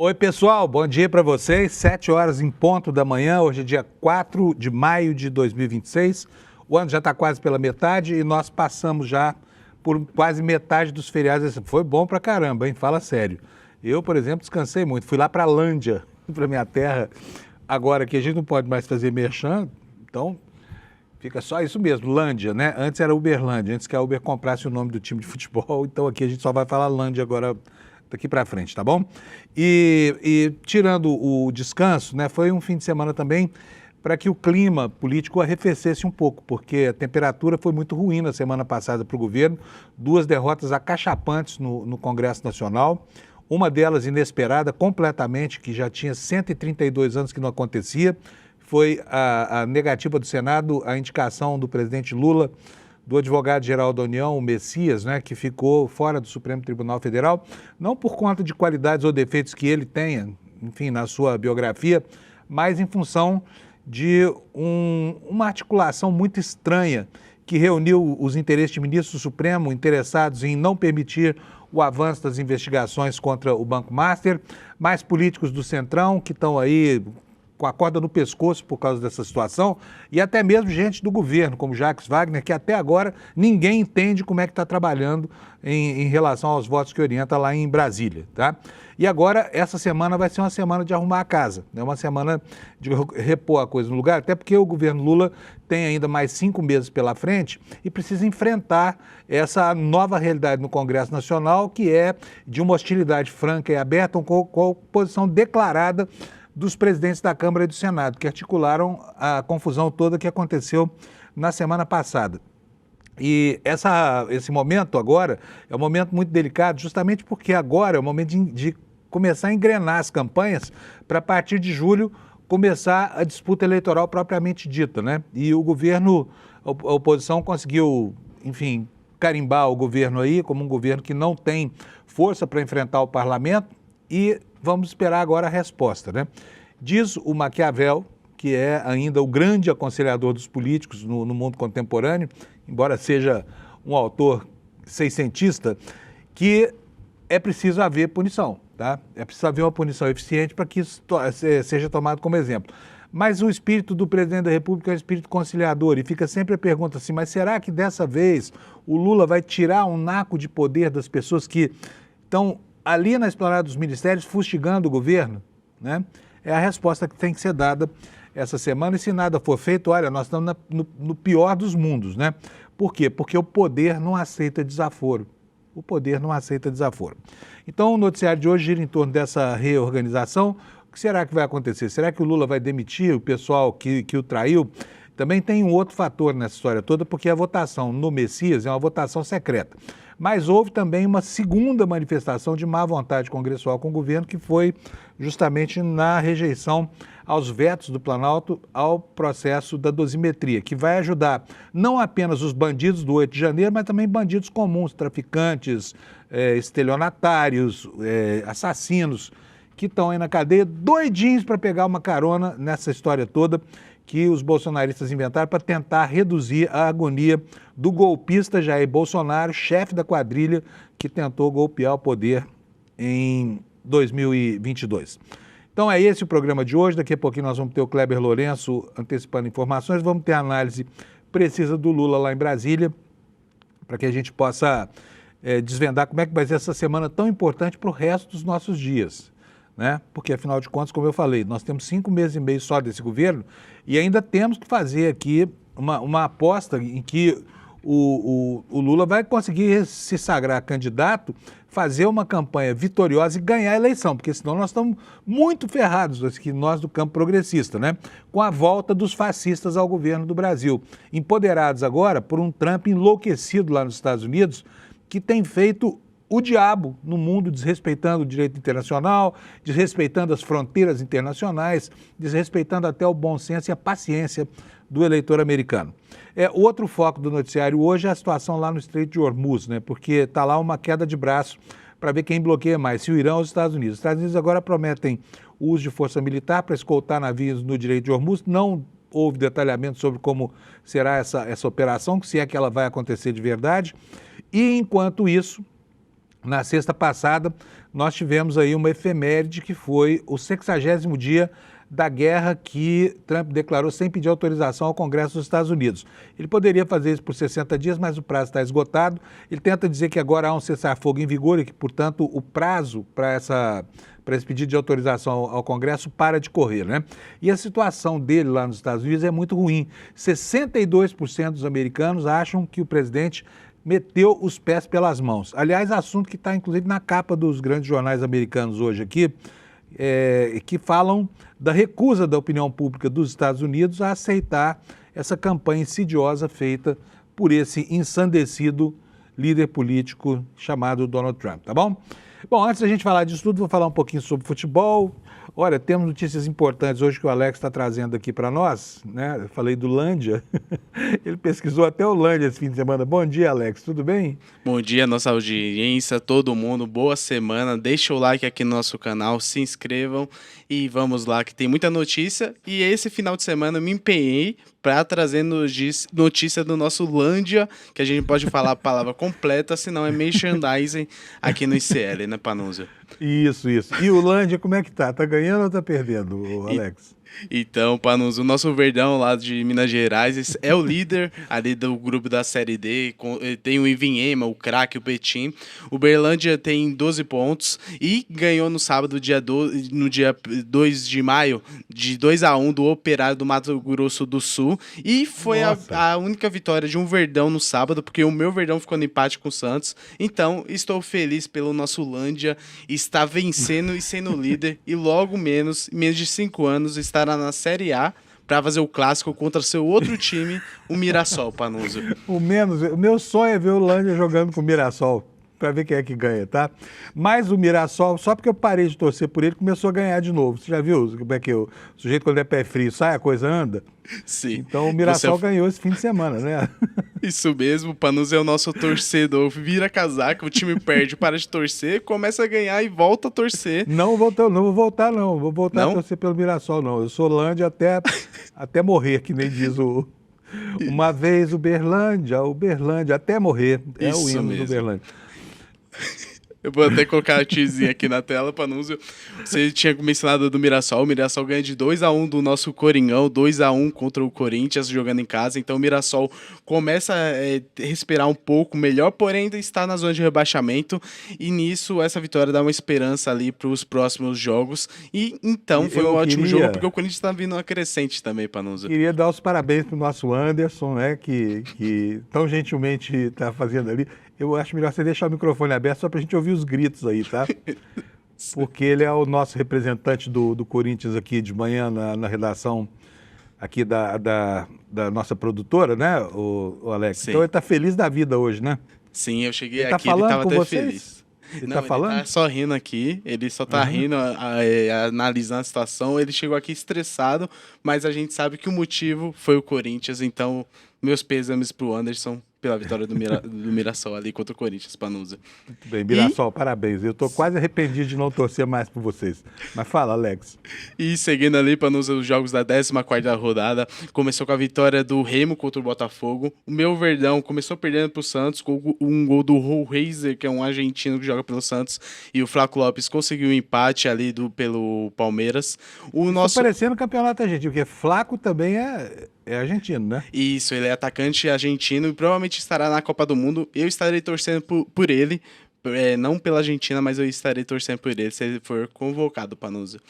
Oi, pessoal, bom dia para vocês. 7 horas em ponto da manhã, hoje é dia 4 de maio de 2026. O ano já está quase pela metade e nós passamos já por quase metade dos feriados. Foi bom pra caramba, hein? Fala sério. Eu, por exemplo, descansei muito. Fui lá para Lândia, para minha terra. Agora que a gente não pode mais fazer merchan, então fica só isso mesmo, Lândia, né? Antes era Uberlândia, antes que a Uber comprasse o nome do time de futebol, então aqui a gente só vai falar Lândia agora daqui para frente, tá bom? E tirando o descanso, né, foi um fim de semana também para que o clima político arrefecesse um pouco, porque a temperatura foi muito ruim na semana passada para o governo, 2 derrotas acachapantes no Congresso Nacional, uma delas inesperada completamente, que já tinha 132 anos que não acontecia, foi a negativa do Senado, a indicação do presidente Lula, do advogado-geral da União, o Messias, né, que ficou fora do Supremo Tribunal Federal, não por conta de qualidades ou defeitos que ele tenha, enfim, na sua biografia, mas em função de uma articulação muito estranha que reuniu os interesses de ministros do Supremo interessados em não permitir o avanço das investigações contra o Banco Master, mais políticos do Centrão que estão aí com a corda no pescoço por causa dessa situação, e até mesmo gente do governo, como Jacques Wagner, que até agora ninguém entende como é que está trabalhando em relação aos votos que orienta lá em Brasília, tá? E agora, essa semana vai ser uma semana de arrumar a casa, né? Uma semana de repor a coisa no lugar, até porque o governo Lula tem ainda mais 5 meses pela frente e precisa enfrentar essa nova realidade no Congresso Nacional, que é de uma hostilidade franca e aberta, com a oposição declarada dos presidentes da Câmara e do Senado, que articularam a confusão toda que aconteceu na semana passada. E esse momento agora é um momento muito delicado, justamente porque agora é o momento de começar a engrenar as campanhas para, a partir de julho, começar a disputa eleitoral propriamente dita, né? E o governo, a oposição conseguiu, enfim, carimbar o governo aí como um governo que não tem força para enfrentar o parlamento e vamos esperar agora a resposta, né? Diz o Maquiavel, que é ainda o grande aconselhador dos políticos no mundo contemporâneo, embora seja um autor seiscentista, que é preciso haver punição, tá? É preciso haver uma punição eficiente para que isso seja tomado como exemplo. Mas o espírito do presidente da República é um espírito conciliador e fica sempre a pergunta assim, mas será que dessa vez o Lula vai tirar um naco de poder das pessoas que estão ali na esplanada dos ministérios, fustigando o governo, né? É a resposta que tem que ser dada essa semana, e se nada for feito, olha, nós estamos no pior dos mundos, né? Por quê? Porque o poder não aceita desaforo. O poder não aceita desaforo. Então, o noticiário de hoje gira em torno dessa reorganização. O que será que vai acontecer? Será que o Lula vai demitir o pessoal que o traiu? Também tem um outro fator nessa história toda, porque a votação no Messias é uma votação secreta. Mas houve também uma segunda manifestação de má vontade congressual com o governo, que foi justamente na rejeição aos vetos do Planalto ao processo da dosimetria, que vai ajudar não apenas os bandidos do 8 de janeiro, mas também bandidos comuns, traficantes, estelionatários, assassinos, que estão aí na cadeia doidinhos para pegar uma carona nessa história toda que os bolsonaristas inventaram para tentar reduzir a agonia do golpista Jair Bolsonaro, chefe da quadrilha que tentou golpear o poder em 2022. Então é esse o programa de hoje. Daqui a pouquinho nós vamos ter o Kleber Lourenço antecipando informações, vamos ter a análise precisa do Lula lá em Brasília, para que a gente possa desvendar como é que vai ser essa semana tão importante para o resto dos nossos dias, né? Porque, afinal de contas, como eu falei, nós temos 5 meses e meio só desse governo e ainda temos que fazer aqui uma aposta em que o Lula vai conseguir se sagrar candidato, fazer uma campanha vitoriosa e ganhar a eleição, porque senão nós estamos muito ferrados, nós do campo progressista, né? Com a volta dos fascistas ao governo do Brasil, empoderados agora por um Trump enlouquecido lá nos Estados Unidos, que tem feito o diabo no mundo, desrespeitando o direito internacional, desrespeitando as fronteiras internacionais, desrespeitando até o bom senso e a paciência do eleitor americano. Outro foco do noticiário hoje é a situação lá no Estreito de Hormuz, né? Porque está lá uma queda de braço para ver quem bloqueia mais, se o Irã ou os Estados Unidos. Os Estados Unidos agora prometem o uso de força militar para escoltar navios no Estreito de Hormuz. Não houve detalhamento sobre como será essa operação, se é que ela vai acontecer de verdade. E, enquanto isso, Na sexta passada, nós tivemos aí uma efeméride que foi o 60º dia da guerra que Trump declarou sem pedir autorização ao Congresso dos Estados Unidos. Ele poderia fazer isso por 60 dias, mas o prazo está esgotado. Ele tenta dizer que agora há um cessar-fogo em vigor e que, portanto, o prazo para esse pedido de autorização ao Congresso para de correr, né? E a situação dele lá nos Estados Unidos é muito ruim. 62% dos americanos acham que o presidente meteu os pés pelas mãos. Aliás, assunto que está, inclusive, na capa dos grandes jornais americanos hoje aqui, que falam da recusa da opinião pública dos Estados Unidos a aceitar essa campanha insidiosa feita por esse ensandecido líder político chamado Donald Trump, tá bom? Bom, antes da gente falar disso tudo, vou falar um pouquinho sobre futebol. Olha, temos notícias importantes hoje que o Alex está trazendo aqui para nós, né? Eu falei do Lândia, ele pesquisou até o Lândia esse fim de semana. Bom dia, Alex, tudo bem? Bom dia, nossa audiência, todo mundo, boa semana. Deixa o like aqui no nosso canal, se inscrevam e vamos lá, que tem muita notícia. E esse final de semana eu me empenhei para trazer notícia do nosso Lândia, que a gente pode falar a palavra completa, senão é merchandising aqui no ICL, né, Panunzio? Isso. E o Lândia, como é que tá? Tá ganhando ou tá perdendo, Alex? Então, Panunzio, o nosso Verdão lá de Minas Gerais é o líder ali do grupo da Série D. Tem o Ivinhema, o Craque, o Betim. O Berlândia tem 12 pontos e ganhou no sábado, no dia 2 de maio, de 2-1 do Operário do Mato Grosso do Sul. E foi a única vitória de um Verdão no sábado, porque o meu Verdão ficou no empate com o Santos. Então, estou feliz pelo nosso Lândia estar vencendo e sendo líder. E logo em menos de 5 anos, estará na Série A para fazer o clássico contra seu outro time, o Mirassol, Panunzio. O meu sonho é ver o Lândia jogando com o Mirassol, para ver quem é que ganha, tá? Mas o Mirassol, só porque eu parei de torcer por ele, começou a ganhar de novo. Você já viu como é que o sujeito, quando é pé frio, sai, a coisa anda? Sim. Então o Mirassol ganhou esse fim de semana, né? Isso mesmo, o Panunzio é o nosso torcedor, vira casaca, o time perde, para de torcer, começa a ganhar e volta a torcer. Não vou voltar a torcer pelo Mirassol, não. Eu sou Lândia até morrer, que nem diz o... Uma vez o Berlândia, até morrer. É Isso o hino mesmo. do Berlândia. Eu vou até colocar a tizinha aqui na tela, Panunzio. Você tinha mencionado do Mirassol. O Mirassol ganha de 2-1 do nosso Coringão, 2-1 contra o Corinthians, jogando em casa. Então o Mirassol começa a respirar um pouco melhor, porém ainda está na zona de rebaixamento. E nisso, essa vitória dá uma esperança ali para os próximos jogos. E então foi um ótimo jogo, porque o Corinthians está vindo uma crescente também, Panunzio. Queria dar os parabéns para o nosso Anderson, né, que tão gentilmente está fazendo ali. Eu acho melhor você deixar o microfone aberto só para a gente ouvir os gritos aí, tá? Porque ele é o nosso representante do Corinthians aqui de manhã na redação aqui da nossa produtora, né, o Alex? Sim. Então ele está feliz da vida hoje, né? Sim, eu cheguei ele aqui, ele estava até vocês? feliz. Ele Não, tá falando? Ele tá só rindo aqui, ele só tá rindo, analisando a situação. Ele chegou aqui estressado, mas a gente sabe que o motivo foi o Corinthians, então meus pêsames pro Anderson pela vitória do Mirassol ali contra o Corinthians, Panunzio. Muito bem, Mirassol, parabéns. Eu tô quase arrependido de não torcer mais por vocês. Mas fala, Alex. E seguindo ali, Panunzio, os jogos da 14ª rodada, começou com a vitória do Remo contra o Botafogo. O meu Verdão começou perdendo pro Santos, com um gol do Reiser, que é um argentino que joga pelo Santos, e o Flaco Lopes conseguiu um empate ali pelo Palmeiras. Tá parecendo campeonato argentino, porque Flaco também é argentino, né? Isso, ele é atacante argentino e provavelmente estará na Copa do Mundo. Eu estarei torcendo por ele, não pela Argentina, mas eu estarei torcendo por ele se ele for convocado, Panunzio.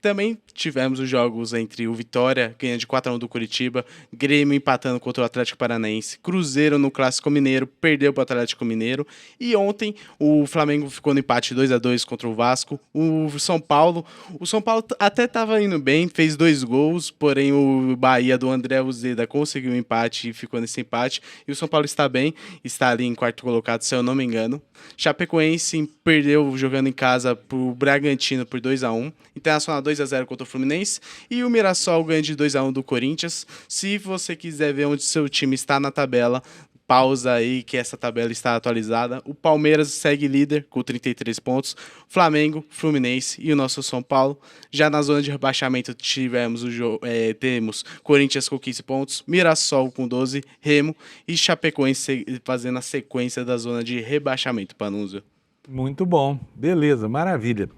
Também tivemos os jogos entre o Vitória, ganhando de 4-1 do Curitiba, Grêmio empatando contra o Atlético Paranaense, Cruzeiro no Clássico Mineiro, perdeu para o Atlético Mineiro, e ontem o Flamengo ficou no empate 2-2 contra o Vasco. O São Paulo até estava indo bem, fez 2 gols, porém o Bahia do André Uzeda conseguiu um empate e ficou nesse empate, e o São Paulo está bem, está ali em quarto colocado, se eu não me engano. Chapecoense perdeu jogando em casa para o Bragantino por 2-1, Internacional 2-0 contra o Fluminense, e o Mirassol ganha de 2-1 do Corinthians. Se você quiser ver onde seu time está na tabela, pausa aí que essa tabela está atualizada. O Palmeiras segue líder com 33 pontos, Flamengo, Fluminense e o nosso São Paulo. Já na zona de rebaixamento temos Corinthians com 15 pontos, Mirassol com 12, Remo e Chapecoense fazendo a sequência da zona de rebaixamento, Panunzio. Muito bom, beleza, maravilha.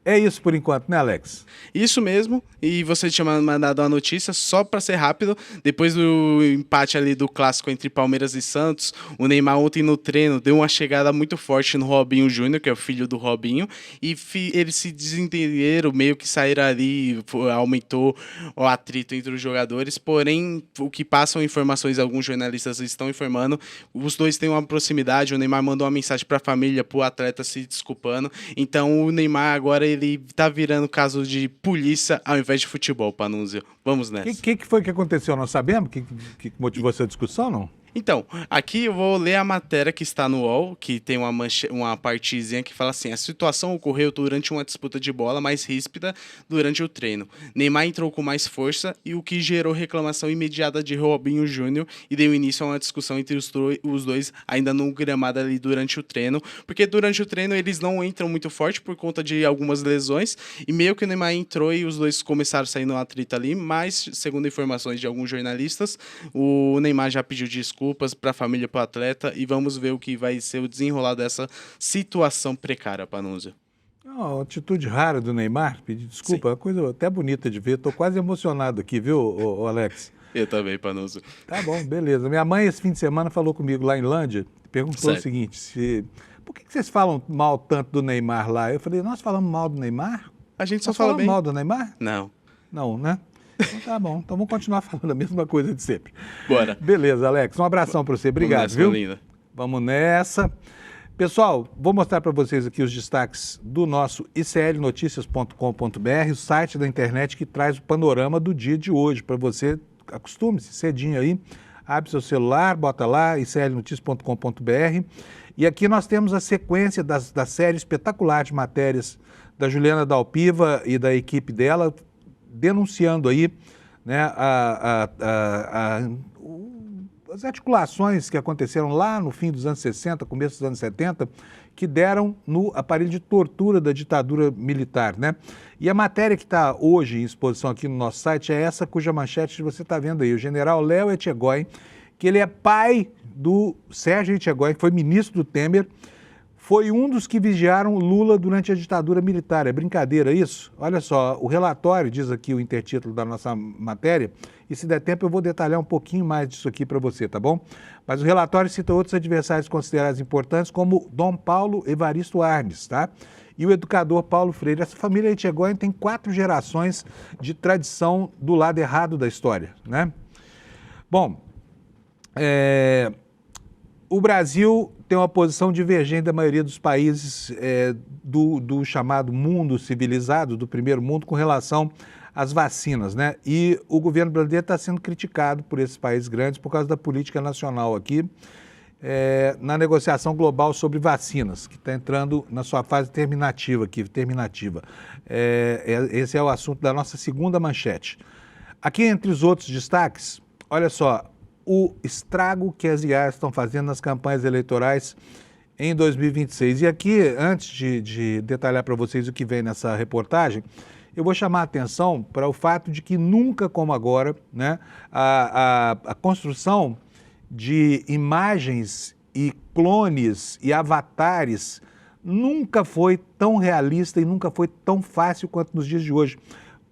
É isso por enquanto, né, Alex? Isso mesmo, e você tinha mandado uma notícia, só para ser rápido, depois do empate ali do clássico entre Palmeiras e Santos, o Neymar ontem no treino deu uma chegada muito forte no Robinho Júnior, que é o filho do Robinho, e eles se desentenderam, meio que saíram ali, aumentou o atrito entre os jogadores, porém, o que passam informações, alguns jornalistas estão informando, os dois têm uma proximidade, o Neymar mandou uma mensagem para a família, para o atleta se desculpando, então o Neymar agora ele tá virando caso de polícia ao invés de futebol, Panunzio. Vamos nessa. O que foi que aconteceu? Nós sabemos? Que motivou essa discussão, não? Então, aqui eu vou ler a matéria que está no UOL, que tem uma partezinha que fala assim: a situação ocorreu durante uma disputa de bola mais ríspida durante o treino. Neymar entrou com mais força e o que gerou reclamação imediata de Robinho Júnior e deu início a uma discussão entre os dois ainda no gramado ali durante o treino, porque durante o treino eles não entram muito forte por conta de algumas lesões e meio que o Neymar entrou e os dois começaram a sair no atrito ali, mas segundo informações de alguns jornalistas, o Neymar já pediu desculpas para a família, para o atleta, e vamos ver o que vai ser o desenrolar dessa situação precária, Panunzio. Uma atitude rara do Neymar, pedir desculpa, é uma coisa até bonita de ver. Estou quase emocionado aqui, viu, ô Alex? Eu também, Panunzio. Tá bom, beleza. Minha mãe esse fim de semana falou comigo lá em Lândia, perguntou Certo. o seguinte, por que vocês falam mal tanto do Neymar lá? Eu falei, nós falamos mal do Neymar? A gente só Nós fala falamos bem. mal do Neymar? Não. Não, né? Então tá bom, então vamos continuar falando a mesma coisa de sempre. Bora. Beleza, Alex, um abração para você, obrigado, Vamos nessa, viu? meu lindo. Vamos nessa. Pessoal, vou mostrar para vocês aqui os destaques do nosso iclnoticias.com.br, o site da internet que traz o panorama do dia de hoje, para você, acostume-se cedinho aí, abre seu celular, bota lá, iclnoticias.com.br, e aqui nós temos a sequência da série espetacular de matérias da Juliana Dalpiva e da equipe dela, denunciando aí, né, as articulações que aconteceram lá no fim dos anos 60, começo dos anos 70, que deram no aparelho de tortura da ditadura militar, né? E a matéria que está hoje em exposição aqui no nosso site é essa cuja manchete você está vendo aí, o general Léo Etchegóin, que ele é pai do Sérgio Etchegóin, que foi ministro do Temer, foi um dos que vigiaram Lula durante a ditadura militar. É brincadeira isso? Olha só, o relatório, diz aqui o intertítulo da nossa matéria, e se der tempo eu vou detalhar um pouquinho mais disso aqui para você, tá bom? Mas o relatório cita outros adversários considerados importantes, como Dom Paulo Evaristo Arnes, tá? E o educador Paulo Freire. Essa família Etchegóin tem 4 gerações de tradição do lado errado da história, né? Bom, o Brasil tem uma posição divergente da maioria dos países do chamado mundo civilizado, do primeiro mundo, com relação às vacinas, né? E o governo brasileiro está sendo criticado por esses países grandes por causa da política nacional aqui, na negociação global sobre vacinas, que está entrando na sua fase terminativa. Esse é o assunto da nossa segunda manchete. Aqui, entre os outros destaques, olha só, o estrago que as IAs estão fazendo nas campanhas eleitorais em 2026. E aqui, antes de detalhar para vocês o que vem nessa reportagem, eu vou chamar a atenção para o fato de que nunca como agora, né, a construção de imagens e clones e avatares nunca foi tão realista e nunca foi tão fácil quanto nos dias de hoje.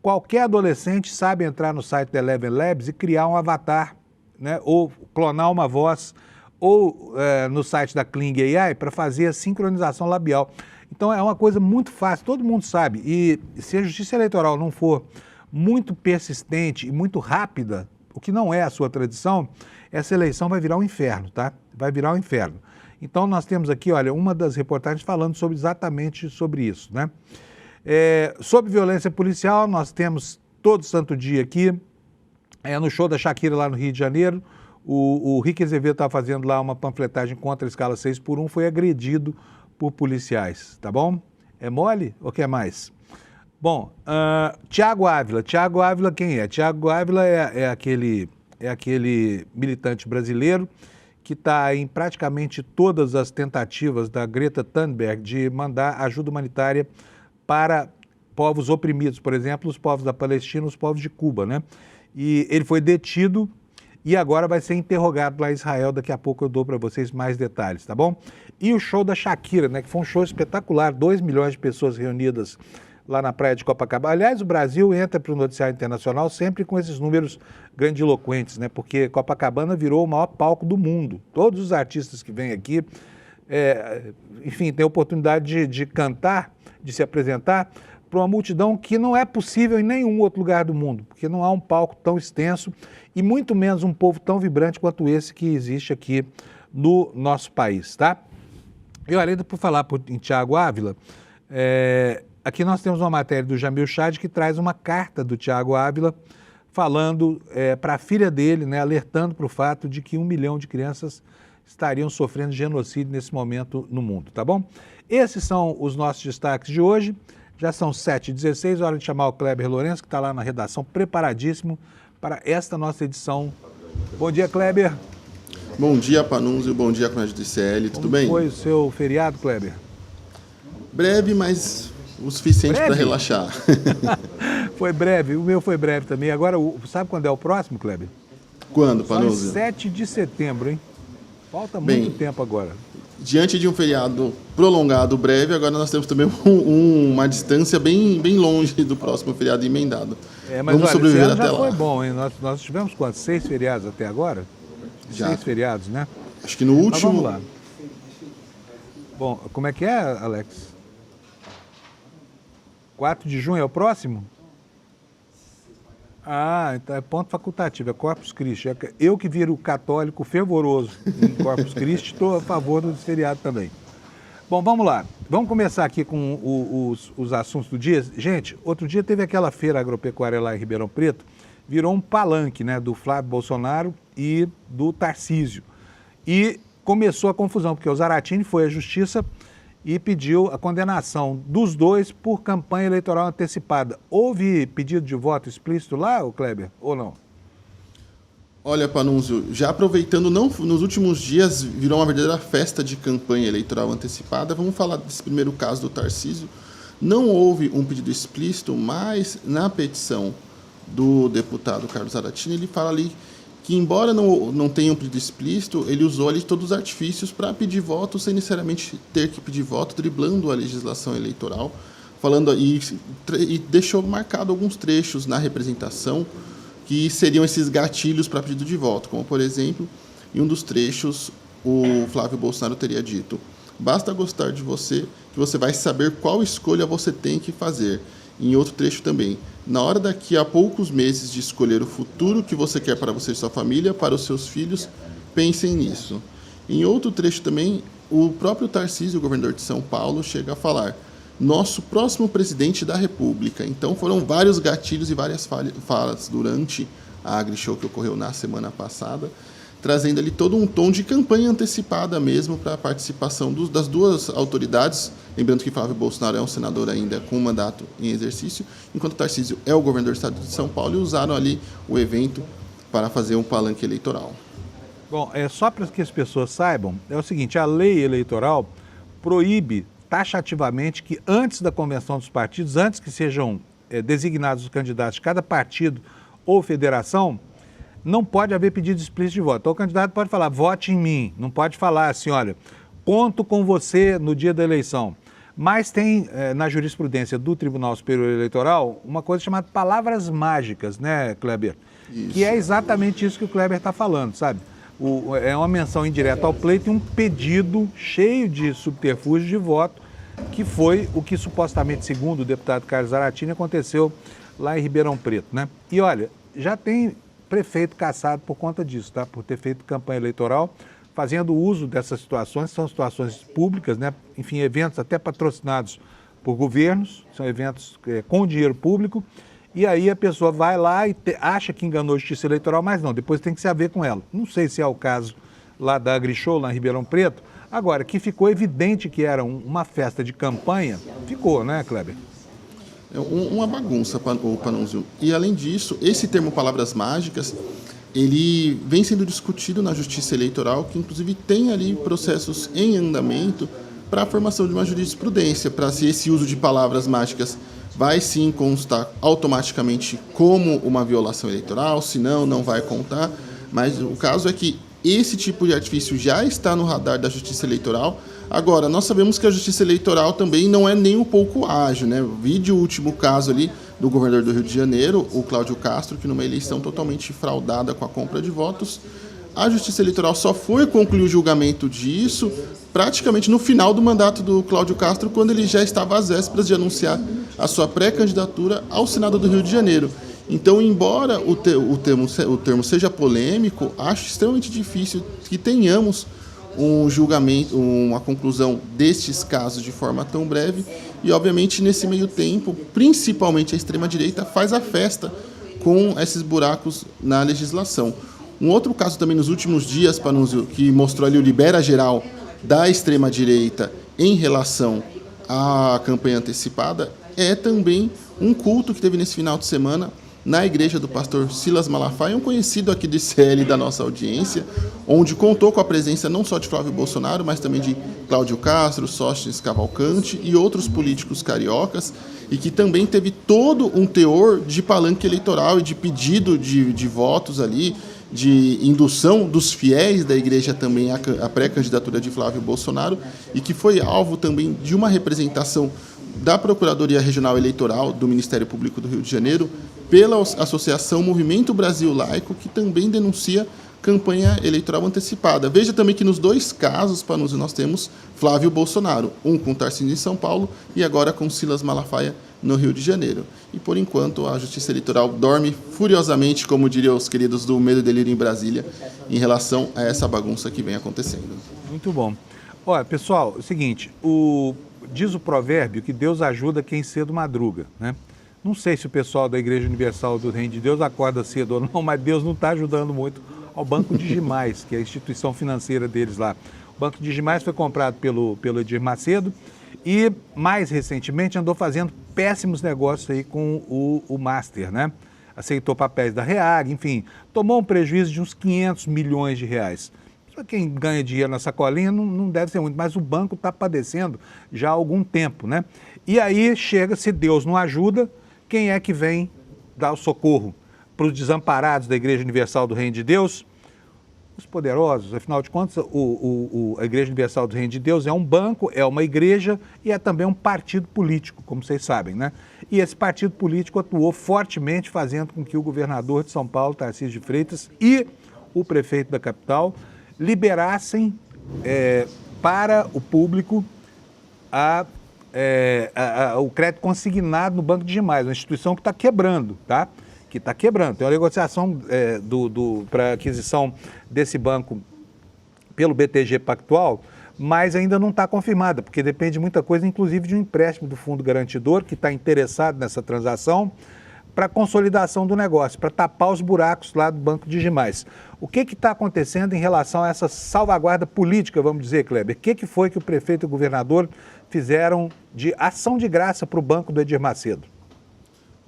Qualquer adolescente sabe entrar no site da Eleven Labs e criar um avatar, né, ou clonar uma voz, ou no site da Kling AI para fazer a sincronização labial. Então é uma coisa muito fácil, todo mundo sabe. E se a Justiça Eleitoral não for muito persistente e muito rápida, o que não é a sua tradição, essa eleição vai virar um inferno, tá? Vai virar um inferno. Então nós temos aqui, olha, uma das reportagens falando exatamente sobre isso, né? Sobre violência policial, nós temos todo santo dia aqui, no show da Shakira lá no Rio de Janeiro, o Rick Azevedo estava fazendo lá uma panfletagem contra a escala 6x1, foi agredido por policiais, tá bom? É mole ou quer mais? Bom, Thiago Ávila. Thiago Ávila quem é? Thiago Ávila é aquele militante brasileiro que está em praticamente todas as tentativas da Greta Thunberg de mandar ajuda humanitária para povos oprimidos, por exemplo, os povos da Palestina, os povos de Cuba, né? E ele foi detido e agora vai ser interrogado lá em Israel. Daqui a pouco eu dou para vocês mais detalhes, tá bom? E o show da Shakira, né, que foi um show espetacular, 2 milhões de pessoas reunidas lá na praia de Copacabana. Aliás, o Brasil entra para o noticiário internacional sempre com esses números grandiloquentes, né, porque Copacabana virou o maior palco do mundo. Todos os artistas que vêm aqui, enfim, têm a oportunidade de cantar, de se apresentar para uma multidão que não é possível em nenhum outro lugar do mundo, porque não há um palco tão extenso e muito menos um povo tão vibrante quanto esse que existe aqui no nosso país, tá? Eu, além de por falar em Thiago Ávila, aqui nós temos uma matéria do Jamil Chad que traz uma carta do Thiago Ávila falando para a filha dele, né, alertando para o fato de que 1 milhão de crianças estariam sofrendo genocídio nesse momento no mundo, tá bom? Esses são os nossos destaques de hoje. Já são 7h16, hora de chamar o Kleber Lourenço, que está lá na redação, preparadíssimo para esta nossa edição. Bom dia, Kleber. Bom dia, Panunzio. Bom dia, Comunidade do ICL. Tudo bem? Como foi o seu feriado, Kleber? Breve, mas o suficiente para relaxar. Foi breve, o meu foi breve também. Agora, sabe quando é o próximo, Kleber? Quando, Panunzio? 7 de setembro, hein? Falta muito tempo agora. Diante de um feriado prolongado, breve, agora nós temos também uma distância bem longe do próximo feriado emendado. Mas vamos sobreviver até lá. Já foi bom, hein? Nós tivemos quantos? 6 feriados até agora? Já. 6 feriados, né? Acho que no último... Mas vamos lá. Bom, como é que é, Alex? 4 de junho é o próximo? Ah, então é ponto facultativo, é Corpus Christi. Eu que viro católico fervoroso em Corpus Christi, estou a favor do feriado também. Bom, vamos lá. Vamos começar aqui com os assuntos do dia. Gente, outro dia teve aquela feira agropecuária lá em Ribeirão Preto, virou um palanque, né, do Flávio Bolsonaro e do Tarcísio. E começou a confusão, porque o Zaratini foi à justiça e pediu a condenação dos dois por campanha eleitoral antecipada. Houve pedido de voto explícito lá, Kleber, ou não? Olha, Panunzio, já aproveitando, nos últimos dias virou uma verdadeira festa de campanha eleitoral antecipada. Vamos falar desse primeiro caso do Tarcísio. Não houve um pedido explícito, mas na petição do deputado Carlos Zaratini, ele fala ali que, embora não tenha um pedido explícito, ele usou ali todos os artifícios para pedir voto sem necessariamente ter que pedir voto, driblando a legislação eleitoral, falando e deixou marcado alguns trechos na representação que seriam esses gatilhos para pedido de voto, como, por exemplo, em um dos trechos, o Flávio Bolsonaro teria dito: basta gostar de você, que você vai saber qual escolha você tem que fazer. Em outro trecho também: na hora daqui a poucos meses de escolher o futuro que você quer para você e sua família, para os seus filhos, pensem nisso. Em outro trecho também, o próprio Tarcísio, o governador de São Paulo, chega a falar: nosso próximo presidente da República. Então foram vários gatilhos e várias falas durante a AgriShow que ocorreu na semana passada, trazendo ali todo um tom de campanha antecipada mesmo para a participação das duas autoridades. Lembrando que Flávio Bolsonaro é um senador ainda com mandato em exercício, enquanto Tarcísio é o governador do estado de São Paulo, e usaram ali o evento para fazer um palanque eleitoral. Bom, só para que as pessoas saibam, é o seguinte: a lei eleitoral proíbe taxativamente que antes da convenção dos partidos, antes que sejam designados os candidatos de cada partido ou federação, não pode haver pedido explícito de voto. Então, o candidato pode falar: vote em mim. Não pode falar assim: olha, conto com você no dia da eleição. Mas tem, na jurisprudência do Tribunal Superior Eleitoral, uma coisa chamada palavras mágicas, né, Kleber? Isso. Que é exatamente isso que o Kleber está falando, sabe? É uma menção indireta ao pleito e um pedido cheio de subterfúgio de voto, que foi o que supostamente, segundo o deputado Carlos Zaratini, aconteceu lá em Ribeirão Preto, né? E olha, já tem prefeito cassado por conta disso, tá? Por ter feito campanha eleitoral, fazendo uso dessas situações, são situações públicas, né? Enfim, eventos até patrocinados por governos, são eventos com dinheiro público, e aí a pessoa vai lá e acha que enganou a justiça eleitoral, mas não, depois tem que se haver com ela. Não sei se é o caso lá da AgriShow, lá em Ribeirão Preto. Agora, que ficou evidente que era uma festa de campanha, ficou, né, Kleber? É uma bagunça, o Panunzio. E, além disso, esse termo palavras mágicas, ele vem sendo discutido na Justiça Eleitoral, que inclusive tem ali processos em andamento para a formação de uma jurisprudência, para se esse uso de palavras mágicas vai sim constar automaticamente como uma violação eleitoral, se não, não vai contar. Mas o caso é que esse tipo de artifício já está no radar da Justiça Eleitoral, Agora, nós sabemos que a Justiça Eleitoral também não é nem um pouco ágil, né? Vide o último caso ali do governador do Rio de Janeiro, o Cláudio Castro, que numa eleição totalmente fraudada com a compra de votos, a Justiça Eleitoral só foi concluir o julgamento disso praticamente no final do mandato do Cláudio Castro, quando ele já estava às vésperas de anunciar a sua pré-candidatura ao Senado do Rio de Janeiro. Então, embora o termo seja polêmico, acho extremamente difícil que tenhamos um julgamento, uma conclusão destes casos de forma tão breve. E, obviamente, nesse meio tempo, principalmente a extrema-direita faz a festa com esses buracos na legislação. Um outro caso também nos últimos dias, Panunzio, que mostrou ali o libera geral da extrema-direita em relação à campanha antecipada, é também um culto que teve nesse final de semana na igreja do pastor Silas Malafaia, um conhecido aqui do ICL da nossa audiência, onde contou com a presença não só de Flávio Bolsonaro, mas também de Cláudio Castro, Sóstenes Cavalcante e outros políticos cariocas, e que também teve todo um teor de palanque eleitoral e de pedido de votos ali, de indução dos fiéis da igreja também à pré-candidatura de Flávio Bolsonaro, e que foi alvo também de uma representação da Procuradoria Regional Eleitoral do Ministério Público do Rio de Janeiro, pela Associação Movimento Brasil Laico, que também denuncia campanha eleitoral antecipada. Veja também que nos dois casos, Panunzio, nós temos Flávio Bolsonaro, um com Tarcísio em São Paulo e agora com Silas Malafaia no Rio de Janeiro. E, por enquanto, a Justiça Eleitoral dorme furiosamente, como diriam os queridos do Medo e Delírio em Brasília, em relação a essa bagunça que vem acontecendo. Muito bom. Olha, pessoal, é o seguinte, diz o provérbio que Deus ajuda quem cedo madruga, né? Não sei se o pessoal da Igreja Universal do Reino de Deus acorda cedo ou não, mas Deus não está ajudando muito ao Banco Digimais, que é a instituição financeira deles lá. O Banco Digimais foi comprado pelo Edir Macedo e, mais recentemente, andou fazendo péssimos negócios aí com o Master, né? Aceitou papéis da Reag, enfim, tomou um prejuízo de uns 500 milhões de reais. Para quem ganha dinheiro na sacolinha não deve ser muito, mas o banco está padecendo já há algum tempo, né? E aí chega, se Deus não ajuda, quem é que vem dar o socorro para os desamparados da Igreja Universal do Reino de Deus? Os poderosos. Afinal de contas, a Igreja Universal do Reino de Deus é um banco, é uma igreja e é também um partido político, como vocês sabem, né? E esse partido político atuou fortemente, fazendo com que o governador de São Paulo, Tarcísio de Freitas, e o prefeito da capital liberassem para o público o crédito consignado no Banco Digimais, uma instituição que está quebrando, tá? Que está quebrando. Tem uma negociação para aquisição desse banco pelo BTG Pactual, mas ainda não está confirmada, porque depende de muita coisa, inclusive de um empréstimo do Fundo Garantidor, que está interessado nessa transação, para consolidação do negócio, para tapar os buracos lá do Banco Digimais. O que está acontecendo em relação a essa salvaguarda política, vamos dizer, Kleber? O que foi que o prefeito e o governador fizeram de ação de graça para o banco do Edir Macedo?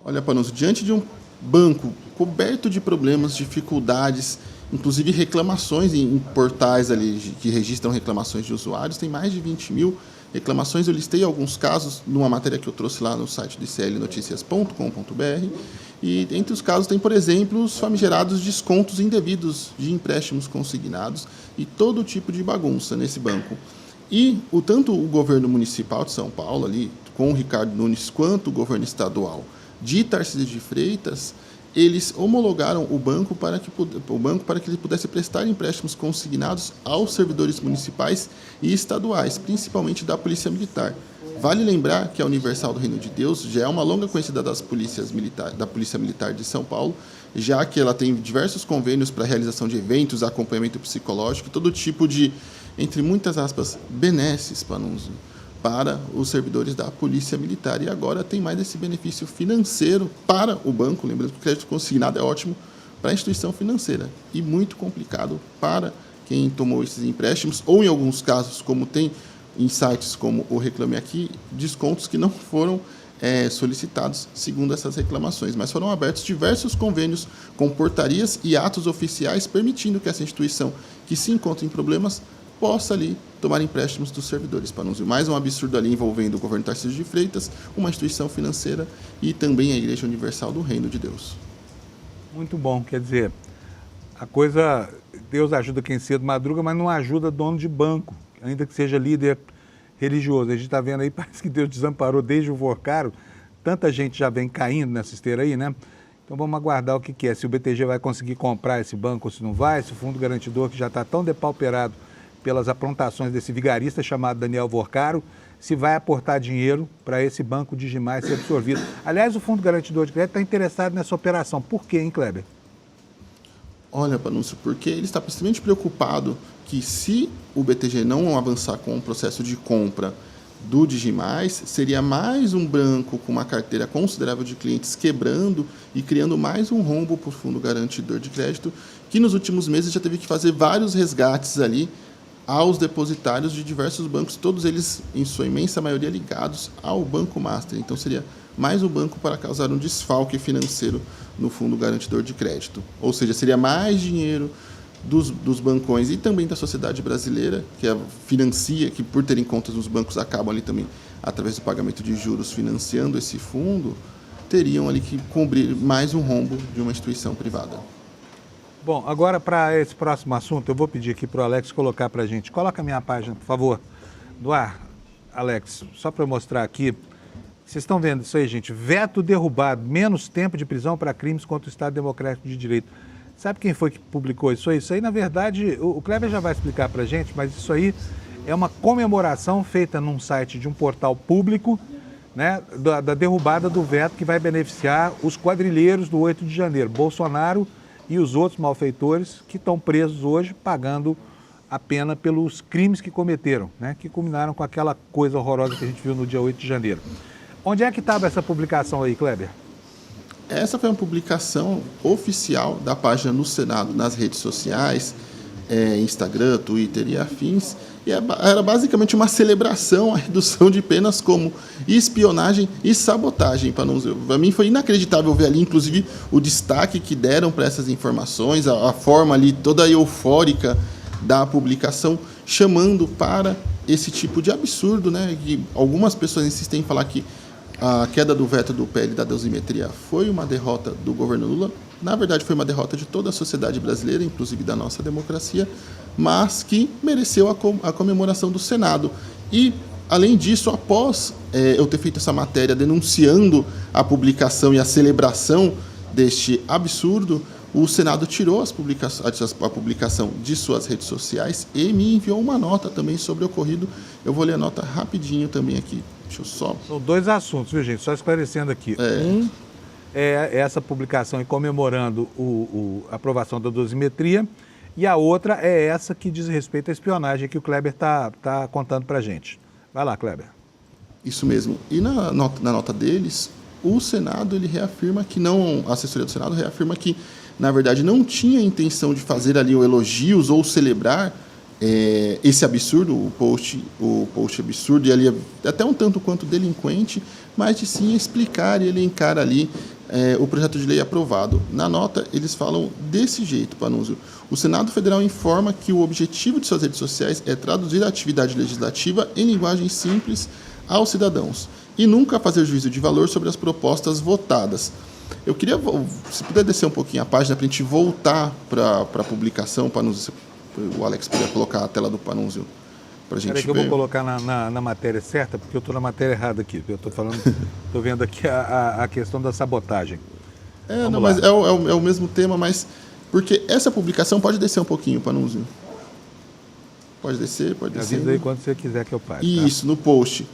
Olha, Panunzio, diante de um banco coberto de problemas, dificuldades, inclusive reclamações em portais ali que registram reclamações de usuários, tem mais de 20 mil reclamações. Eu listei alguns casos numa matéria que eu trouxe lá no site do iclnoticias.com.br, e entre os casos tem, por exemplo, os famigerados descontos indevidos de empréstimos consignados e todo tipo de bagunça nesse banco. E tanto o governo municipal de São Paulo, ali, com o Ricardo Nunes, quanto o governo estadual de Tarcísio de Freitas, eles homologaram o banco para que ele pudesse prestar empréstimos consignados aos servidores municipais e estaduais, principalmente da Polícia Militar. Vale lembrar que a Universal do Reino de Deus já é uma longa conhecida da Polícia Militar de São Paulo, já que ela tem diversos convênios para a realização de eventos, acompanhamento psicológico, todo tipo de, entre muitas aspas, benesses, Panunzio, para os servidores da Polícia Militar. E agora tem mais esse benefício financeiro para o banco. Lembrando que o crédito consignado é ótimo para a instituição financeira e muito complicado para quem tomou esses empréstimos, ou em alguns casos, como tem em sites como o Reclame Aqui, descontos que não foram solicitados segundo essas reclamações, mas foram abertos diversos convênios com portarias e atos oficiais permitindo que essa instituição que se encontra em problemas possa ali tomar empréstimos dos servidores. Panunzio, mais um absurdo ali envolvendo o governo Tarcísio de Freitas, uma instituição financeira e também a Igreja Universal do Reino de Deus. Muito bom, quer dizer, a coisa, Deus ajuda quem cedo madruga, mas não ajuda dono de banco, ainda que seja líder religioso. A gente está vendo aí, parece que Deus desamparou desde o Vorcaro, tanta gente já vem caindo nessa esteira aí, né? Então vamos aguardar o que é, se o BTG vai conseguir comprar esse banco ou se não vai, se o fundo garantidor, que já está tão depauperado pelas aprontações desse vigarista chamado Daniel Vorcaro, se vai aportar dinheiro para esse banco Digimais ser absorvido. Aliás, o Fundo Garantidor de Crédito está interessado nessa operação. Por quê, hein, Kleber? Olha, Panúncio, porque ele está extremamente preocupado que se o BTG não avançar com o processo de compra do Digimais, seria mais um banco com uma carteira considerável de clientes quebrando e criando mais um rombo para o Fundo Garantidor de Crédito, que nos últimos meses já teve que fazer vários resgates ali aos depositários de diversos bancos, todos eles, em sua imensa maioria, ligados ao Banco Master. Então, seria mais um banco para causar um desfalque financeiro no Fundo Garantidor de Crédito. Ou seja, seria mais dinheiro dos bancões e também da sociedade brasileira, que financia, que por terem contas nos bancos acabam ali também, através do pagamento de juros, financiando esse fundo, teriam ali que cobrir mais um rombo de uma instituição privada. Bom, agora para esse próximo assunto, eu vou pedir aqui para o Alex colocar para a gente. Coloca a minha página, por favor, no ar, Alex, só para eu mostrar aqui. Vocês estão vendo isso aí, gente? Veto derrubado, menos tempo de prisão para crimes contra o Estado Democrático de Direito. Sabe quem foi que publicou isso aí? Isso aí, na verdade, o Kleber já vai explicar para a gente, mas isso aí é uma comemoração feita num site de um portal público, né, da derrubada do veto que vai beneficiar os quadrilheiros do 8 de janeiro, Bolsonaro e os outros malfeitores que estão presos hoje pagando a pena pelos crimes que cometeram, né, que culminaram com aquela coisa horrorosa que a gente viu no dia 8 de janeiro. Onde é que estava essa publicação aí, Kleber? Essa foi uma publicação oficial da página no Senado, nas redes sociais, Instagram, Twitter e afins. E era basicamente uma celebração à redução de penas como espionagem e sabotagem. Para mim foi inacreditável ver ali, inclusive, o destaque que deram para essas informações, a forma ali toda eufórica da publicação, chamando para esse tipo de absurdo, né? Que algumas pessoas insistem em falar que a queda do veto do PL da dosimetria foi uma derrota do governo Lula. Na verdade, foi uma derrota de toda a sociedade brasileira, inclusive da nossa democracia, mas que mereceu a comemoração do Senado. E, além disso, após eu ter feito essa matéria denunciando a publicação e a celebração deste absurdo, o Senado tirou a publicação de suas redes sociais e me enviou uma nota também sobre o ocorrido. Eu vou ler a nota rapidinho também aqui. Deixa eu só... São dois assuntos, viu, gente? Só esclarecendo aqui. Um é essa publicação comemorando a aprovação da dosimetria, e a outra é essa que diz respeito à espionagem que o Kleber está contando para a gente. Vai lá, Kleber. Isso mesmo. E na nota deles, o Senado ele reafirma que não... A assessoria do Senado reafirma que, na verdade, não tinha intenção de fazer ali elogios ou celebrar esse absurdo, o post absurdo, e ali até um tanto quanto delinquente, mas de sim explicar e elencar ali o projeto de lei aprovado. Na nota, eles falam desse jeito, Panúncio. O Senado Federal informa que o objetivo de suas redes sociais é traduzir a atividade legislativa em linguagem simples aos cidadãos e nunca fazer juízo de valor sobre as propostas votadas. Eu queria, se puder descer um pouquinho a página para a gente voltar para a publicação, Panúncio. O Alex podia colocar a tela do Panúncio para a gente ver. Peraí que eu vou colocar na matéria certa, porque eu estou na matéria errada aqui. Eu estou vendo aqui a questão da sabotagem. Mas é o mesmo tema, mas porque essa publicação pode descer um pouquinho, Panúncio. Pode descer, pode descer. Avisa aí quando você quiser que eu pare. Isso, tá? No post.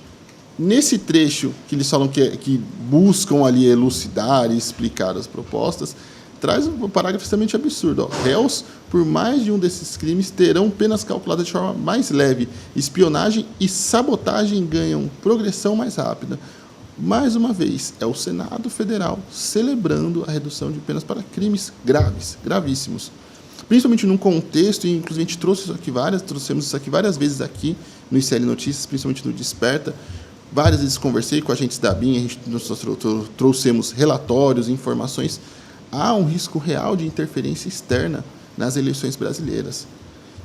Nesse trecho que eles falam que buscam ali elucidar e explicar as propostas, traz um parágrafo extremamente absurdo. Réus, por mais de um desses crimes, terão penas calculadas de forma mais leve. Espionagem e sabotagem ganham progressão mais rápida. Mais uma vez, é o Senado Federal celebrando a redução de penas para crimes graves, gravíssimos. Principalmente num contexto, e inclusive a gente trouxemos isso aqui várias vezes aqui no ICL Notícias, principalmente no Desperta. Várias vezes conversei com agentes da BIM, nós trouxemos relatórios, informações. Há um risco real de interferência externa nas eleições brasileiras.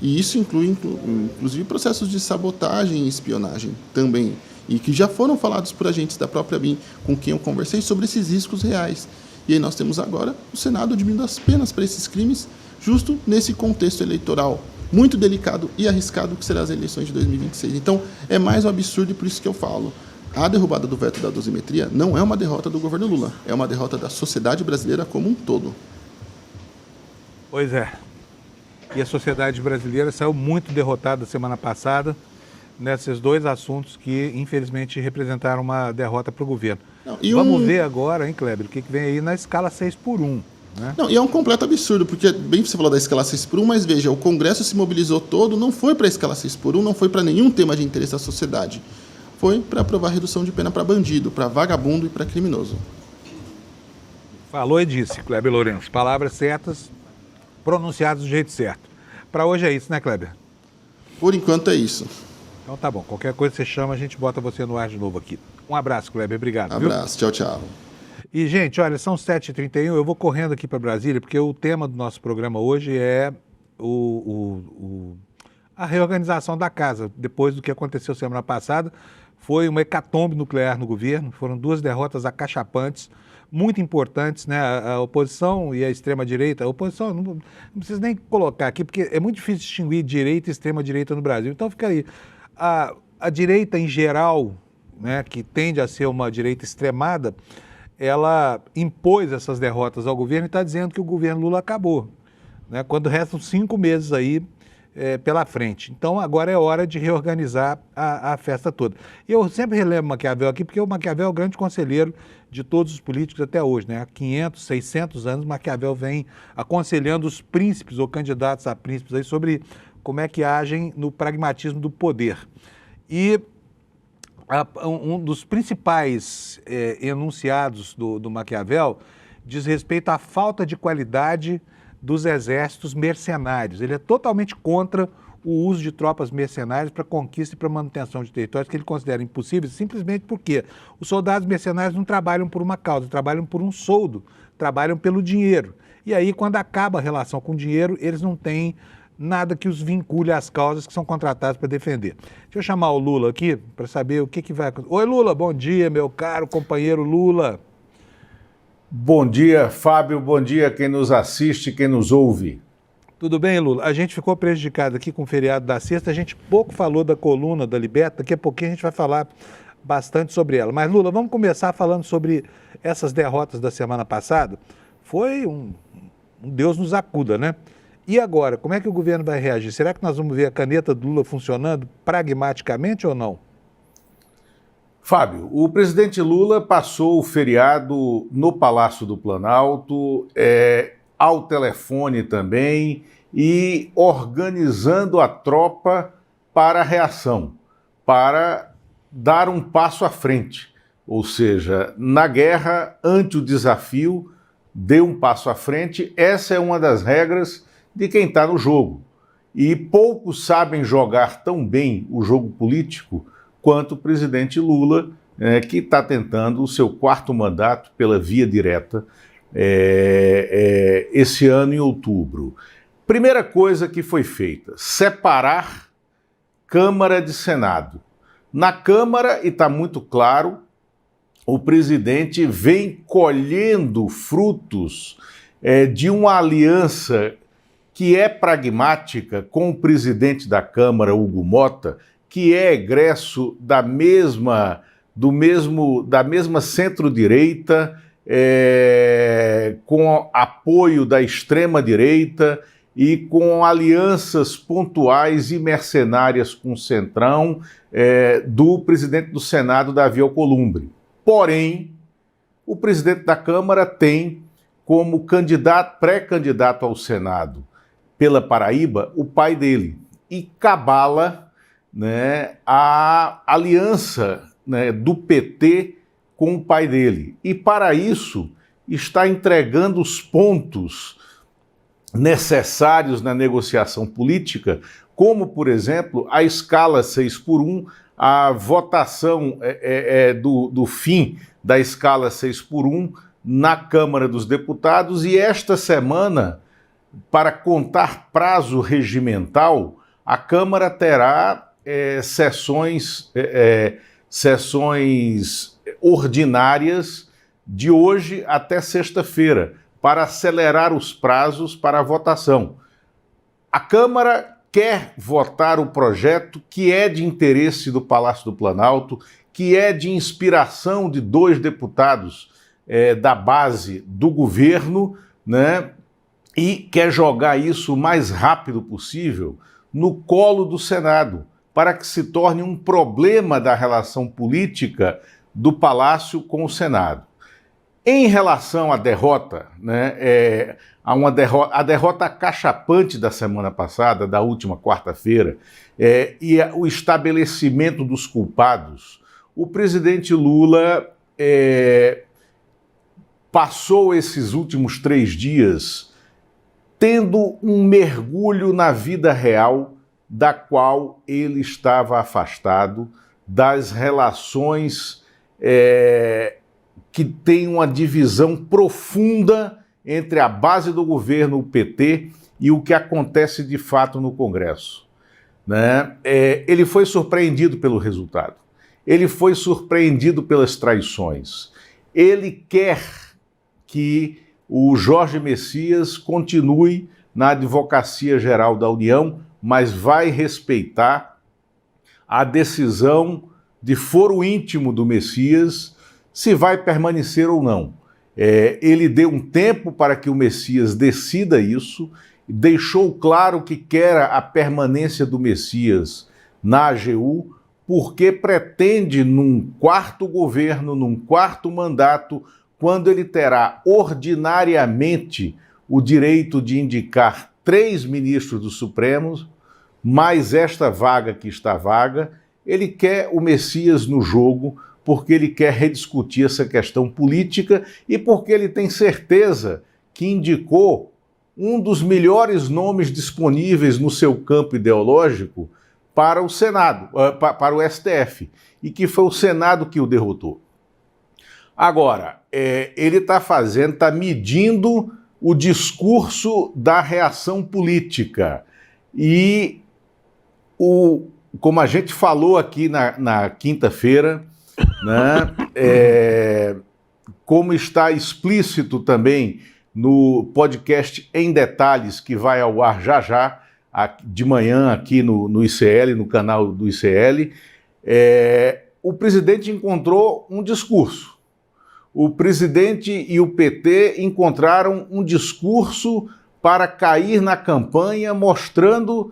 E isso inclui, inclusive, processos de sabotagem e espionagem também, e que já foram falados por agentes da própria BIM, com quem eu conversei sobre esses riscos reais. E aí nós temos agora o Senado diminuindo as penas para esses crimes, justo nesse contexto eleitoral, muito delicado e arriscado que serão as eleições de 2026. Então, é mais um absurdo e por isso que eu falo. A derrubada do veto da dosimetria não é uma derrota do governo Lula, é uma derrota da sociedade brasileira como um todo. Pois é. E a sociedade brasileira saiu muito derrotada semana passada nesses dois assuntos que, infelizmente, representaram uma derrota para o governo. Vamos ver agora, hein, Kleber, o que vem aí na escala 6x1. Né? Não, e é um completo absurdo, porque, bem você falou da escala 6x1, mas veja, o Congresso se mobilizou todo, não foi para a escala 6x1, não foi para nenhum tema de interesse da sociedade. Foi para aprovar redução de pena para bandido, para vagabundo e para criminoso. Falou e disse, Kleber Lourenço. Palavras certas, pronunciadas do jeito certo. Para hoje é isso, né, Kleber? Por enquanto é isso. Então tá bom. Qualquer coisa você chama, a gente bota você no ar de novo aqui. Um abraço, Kleber. Obrigado. Abraço. Viu? Tchau, tchau. E, gente, olha, são 7h31. Eu vou correndo aqui para Brasília, porque o tema do nosso programa hoje é a reorganização da casa. Depois do que aconteceu semana passada, foi uma hecatombe nuclear no governo. Foram 2 derrotas acachapantes, muito importantes, né? A oposição e a extrema-direita. A oposição, não precisa nem colocar aqui, porque é muito difícil distinguir direita e extrema-direita no Brasil. Então fica aí. A direita em geral, né, que tende a ser uma direita extremada, ela impôs essas derrotas ao governo e está dizendo que o governo Lula acabou, né, quando restam 5 meses aí pela frente. Então agora é hora de reorganizar a festa toda. E eu sempre relembro Maquiavel aqui, porque o Maquiavel é o grande conselheiro de todos os políticos até hoje, né? Há 500, 600 anos, Maquiavel vem aconselhando os príncipes ou candidatos a príncipes aí sobre como é que agem no pragmatismo do poder. E um dos principais enunciados do Maquiavel diz respeito à falta de qualidade dos exércitos mercenários. Ele é totalmente contra o uso de tropas mercenárias para conquista e para manutenção de territórios que ele considera impossíveis, simplesmente porque os soldados mercenários não trabalham por uma causa, trabalham por um soldo, trabalham pelo dinheiro. E aí, quando acaba a relação com o dinheiro, eles não têm nada que os vincule às causas que são contratados para defender. Deixa eu chamar o Lula aqui para saber o que vai acontecer. Oi, Lula, bom dia, meu caro companheiro Lula. Bom dia, Fábio, bom dia quem nos assiste, quem nos ouve. Tudo bem, Lula? A gente ficou prejudicado aqui com o feriado da sexta, a gente pouco falou da coluna da Liberta, daqui a pouquinho a gente vai falar bastante sobre ela. Mas, Lula, vamos começar falando sobre essas derrotas da semana passada. Foi um Deus nos acuda, né? E agora, como é que o governo vai reagir? Será que nós vamos ver a caneta do Lula funcionando pragmaticamente ou não? Fábio, o presidente Lula passou o feriado no Palácio do Planalto, ao telefone também, e organizando a tropa para a reação, para dar um passo à frente. Ou seja, na guerra, ante o desafio, dê um passo à frente. Essa é uma das regras de quem está no jogo. E poucos sabem jogar tão bem o jogo político quanto o presidente Lula, que está tentando o seu 4º mandato pela via direta esse ano em outubro. Primeira coisa que foi feita, separar Câmara de Senado. Na Câmara, e está muito claro, o presidente vem colhendo frutos de uma aliança que é pragmática com o presidente da Câmara, Hugo Mota, que é egresso da mesma centro-direita, com apoio da extrema-direita e com alianças pontuais e mercenárias com o Centrão, do presidente do Senado, Davi Alcolumbre. Porém, o presidente da Câmara tem como pré-candidato ao Senado pela Paraíba o pai dele, e cabala, né, a aliança, né, do PT com o pai dele. E para isso está entregando os pontos necessários na negociação política, como, por exemplo, a escala 6x1, a votação do fim da escala 6x1 na Câmara dos Deputados, e esta semana, para contar prazo regimental, a Câmara terá sessões ordinárias de hoje até sexta-feira, para acelerar os prazos para a votação. A Câmara quer votar o projeto que é de interesse do Palácio do Planalto, que é de inspiração de 2 deputados da base do governo, né? E quer jogar isso o mais rápido possível no colo do Senado, para que se torne um problema da relação política do Palácio com o Senado. Em relação à derrota, né, a derrota acachapante da semana passada, da última quarta-feira, e o estabelecimento dos culpados, o presidente Lula passou esses últimos 3 dias tendo um mergulho na vida real da qual ele estava afastado, das relações que tem uma divisão profunda entre a base do governo, o PT, e o que acontece de fato no Congresso, né? Ele foi surpreendido pelo resultado, ele foi surpreendido pelas traições, ele quer que o Jorge Messias continue na Advocacia Geral da União, mas vai respeitar a decisão de foro íntimo do Messias, se vai permanecer ou não. Ele deu um tempo para que o Messias decida isso, deixou claro que quer a permanência do Messias na AGU, porque pretende, num 4º governo, num 4º mandato, quando ele terá ordinariamente o direito de indicar 3 ministros do Supremo, mais esta vaga que está vaga, ele quer o Messias no jogo, porque ele quer rediscutir essa questão política e porque ele tem certeza que indicou um dos melhores nomes disponíveis no seu campo ideológico para o Senado, para o STF, e que foi o Senado que o derrotou. Agora, ele está medindo o discurso da reação política. E, como a gente falou aqui na quinta-feira, né, como está explícito também no podcast Em Detalhes, que vai ao ar já, de manhã aqui no ICL, no canal do ICL, o presidente encontrou um discurso. O presidente e o PT encontraram um discurso para cair na campanha, mostrando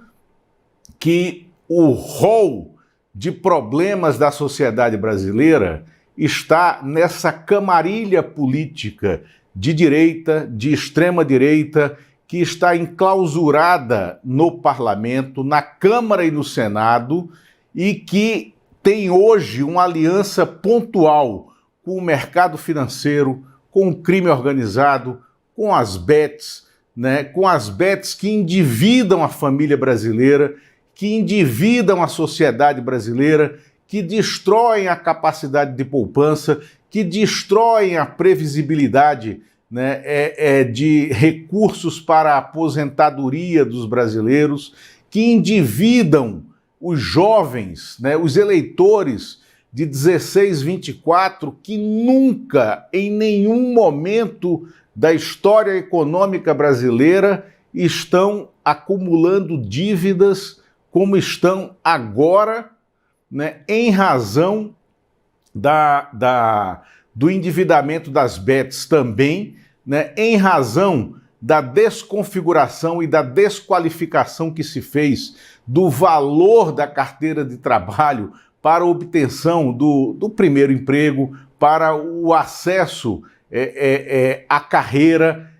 que o rol de problemas da sociedade brasileira está nessa camarilha política de direita, de extrema-direita, que está enclausurada no parlamento, na Câmara e no Senado, e que tem hoje uma aliança pontual com o mercado financeiro, com o crime organizado, com as bets, né, com as bets que endividam a família brasileira, que endividam a sociedade brasileira, que destroem a capacidade de poupança, que destroem a previsibilidade, né, de recursos para a aposentadoria dos brasileiros, que endividam os jovens, né, os eleitores de 16, 24, que nunca, em nenhum momento da história econômica brasileira, estão acumulando dívidas como estão agora, né, em razão do endividamento das bets também, né, em razão da desconfiguração e da desqualificação que se fez do valor da carteira de trabalho para a obtenção do primeiro emprego, para o acesso à carreira.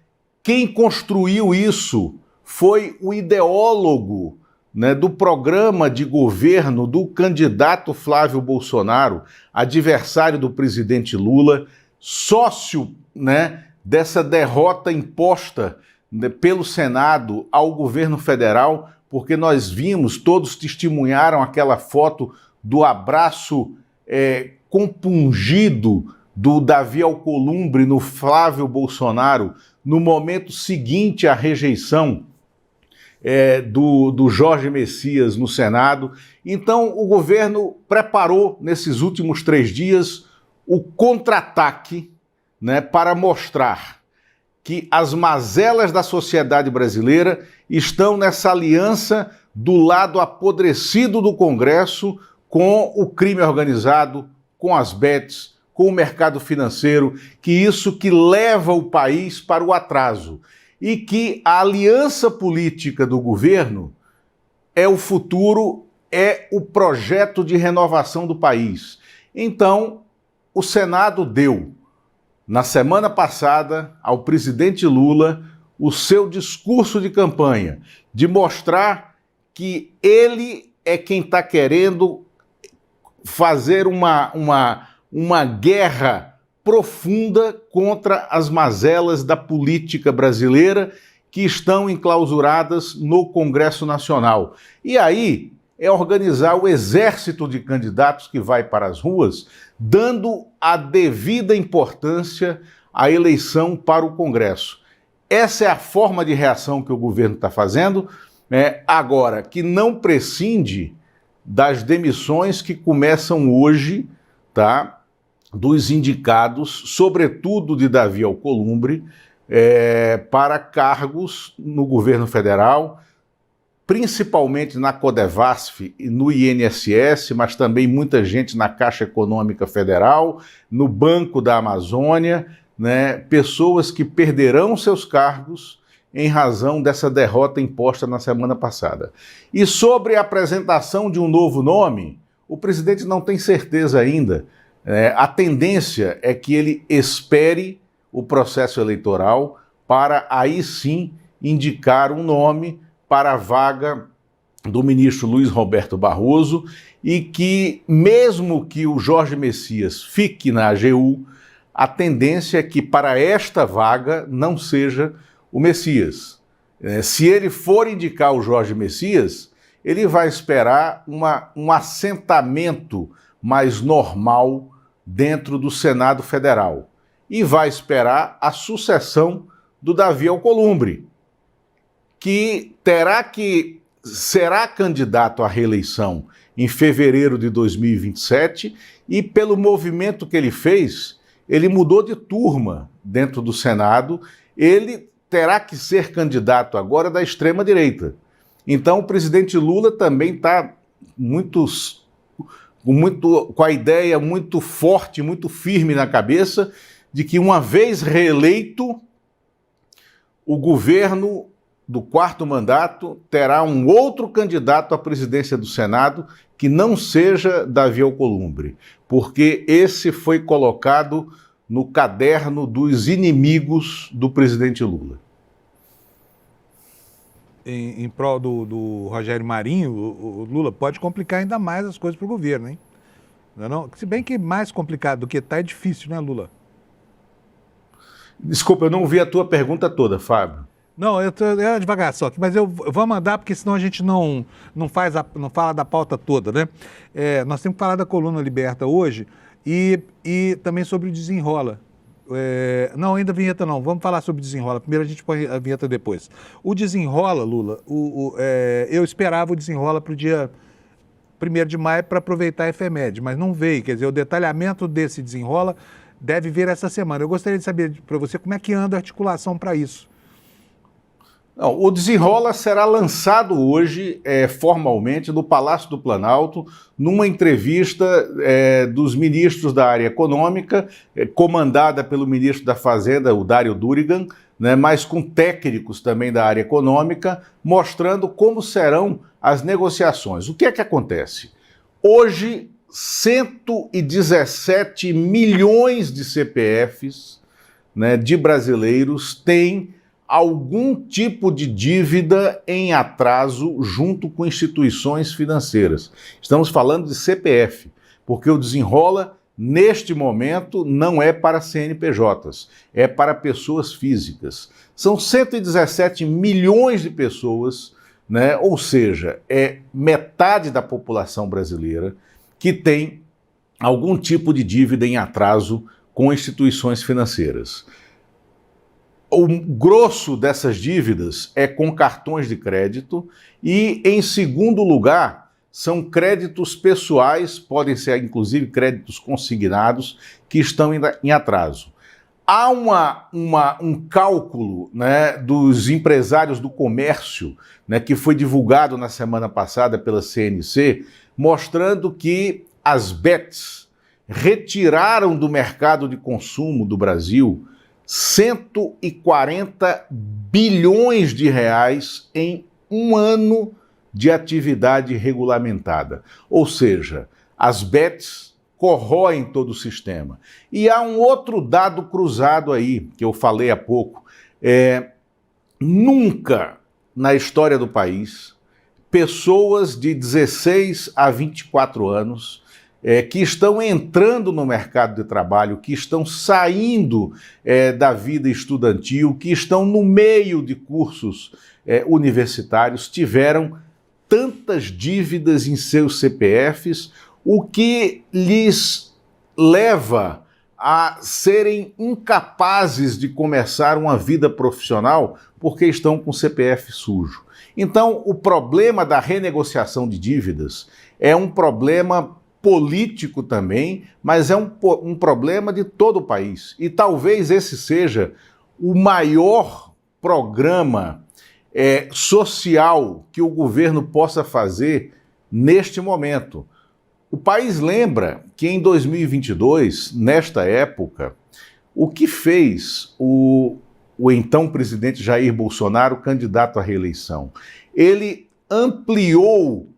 Quem construiu isso foi o ideólogo, né, do programa de governo do candidato Flávio Bolsonaro, adversário do presidente Lula, sócio, né, dessa derrota imposta, né, pelo Senado ao governo federal, porque nós vimos, todos testemunharam aquela foto do abraço compungido do Davi Alcolumbre no Flávio Bolsonaro, no momento seguinte à rejeição do Jorge Messias no Senado. Então, o governo preparou, nesses últimos 3 dias, o contra-ataque, né, para mostrar que as mazelas da sociedade brasileira estão nessa aliança do lado apodrecido do Congresso com o crime organizado, com as bets, com o mercado financeiro, que isso que leva o país para o atraso e que a aliança política do governo é o futuro, é o projeto de renovação do país. Então, o Senado deu, na semana passada, ao presidente Lula o seu discurso de campanha, de mostrar que ele é quem está querendo fazer uma guerra profunda contra as mazelas da política brasileira que estão enclausuradas no Congresso Nacional. E aí é organizar o exército de candidatos que vai para as ruas, dando a devida importância à eleição para o Congresso. Essa é a forma de reação que o governo está fazendo, agora, que não prescinde das demissões que começam hoje, tá? Dos indicados, sobretudo de Davi Alcolumbre, para cargos no governo federal, principalmente na Codevasf e no INSS, mas também muita gente na Caixa Econômica Federal, no Banco da Amazônia, né? Pessoas que perderão seus cargos em razão dessa derrota imposta na semana passada. E sobre a apresentação de um novo nome, o presidente não tem certeza ainda. A tendência é que ele espere o processo eleitoral para aí sim indicar um nome para a vaga do ministro Luiz Roberto Barroso e que, mesmo que o Jorge Messias fique na AGU, a tendência é que para esta vaga não seja o Messias. Se ele for indicar o Jorge Messias, ele vai esperar um assentamento mais normal dentro do Senado Federal e vai esperar a sucessão do Davi Alcolumbre, que será candidato à reeleição em fevereiro de 2027 e pelo movimento que ele fez, ele mudou de turma dentro do Senado, ele terá que ser candidato agora da extrema-direita. Então o presidente Lula também está com a ideia muito forte, muito firme na cabeça de que uma vez reeleito, o governo do quarto mandato terá um outro candidato à presidência do Senado que não seja Davi Alcolumbre, porque esse foi colocado no caderno dos inimigos do presidente Lula. Em prol do Rogério Marinho, o Lula pode complicar ainda mais as coisas para o governo, hein? Não? Se bem que mais complicado do que está é difícil, né, Lula? Desculpa, eu não ouvi a tua pergunta toda, Fábio. Não, eu devagar só, mas eu vou mandar porque senão a gente não fala da pauta toda, né? Nós temos que falar da coluna Liberta hoje e também sobre o Desenrola. Não, ainda a vinheta não, vamos falar sobre o Desenrola. Primeiro a gente põe a vinheta depois. O Desenrola, Lula, eu esperava o Desenrola para o dia 1º de maio para aproveitar a efeméride, mas não veio. Quer dizer, o detalhamento desse Desenrola deve vir essa semana. Eu gostaria de saber para você como é que anda a articulação para isso. Não, o Desenrola será lançado hoje formalmente no Palácio do Planalto, numa entrevista dos ministros da área econômica, comandada pelo ministro da Fazenda, o Dário Durigan, né, mas com técnicos também da área econômica, mostrando como serão as negociações. O que é que acontece? Hoje, 117 milhões de CPFs, né, de brasileiros têm algum tipo de dívida em atraso junto com instituições financeiras. Estamos falando de CPF, porque o Desenrola, neste momento, não é para CNPJs, é para pessoas físicas. São 117 milhões de pessoas, né? Ou seja, é metade da população brasileira que tem algum tipo de dívida em atraso com instituições financeiras. O grosso dessas dívidas é com cartões de crédito e, em segundo lugar, são créditos pessoais, podem ser inclusive créditos consignados, que estão em atraso. há um cálculo, né, dos empresários do comércio, né, que foi divulgado na semana passada pela CNC, mostrando que as bets retiraram do mercado de consumo do Brasil 140 bilhões de reais em um ano de atividade regulamentada. Ou seja, as bets corroem todo o sistema. E há um outro dado cruzado aí, que eu falei há pouco. Nunca na história do país, pessoas de 16 a 24 anos que estão entrando no mercado de trabalho, que estão saindo da vida estudantil, que estão no meio de cursos universitários, tiveram tantas dívidas em seus CPFs, o que lhes leva a serem incapazes de começar uma vida profissional porque estão com o CPF sujo. Então, o problema da renegociação de dívidas é um problema político também, mas é um problema de todo o país. E talvez esse seja o maior programa social que o governo possa fazer neste momento. O país lembra que em 2022, nesta época, o que fez o então presidente Jair Bolsonaro, candidato à reeleição? Ele ampliou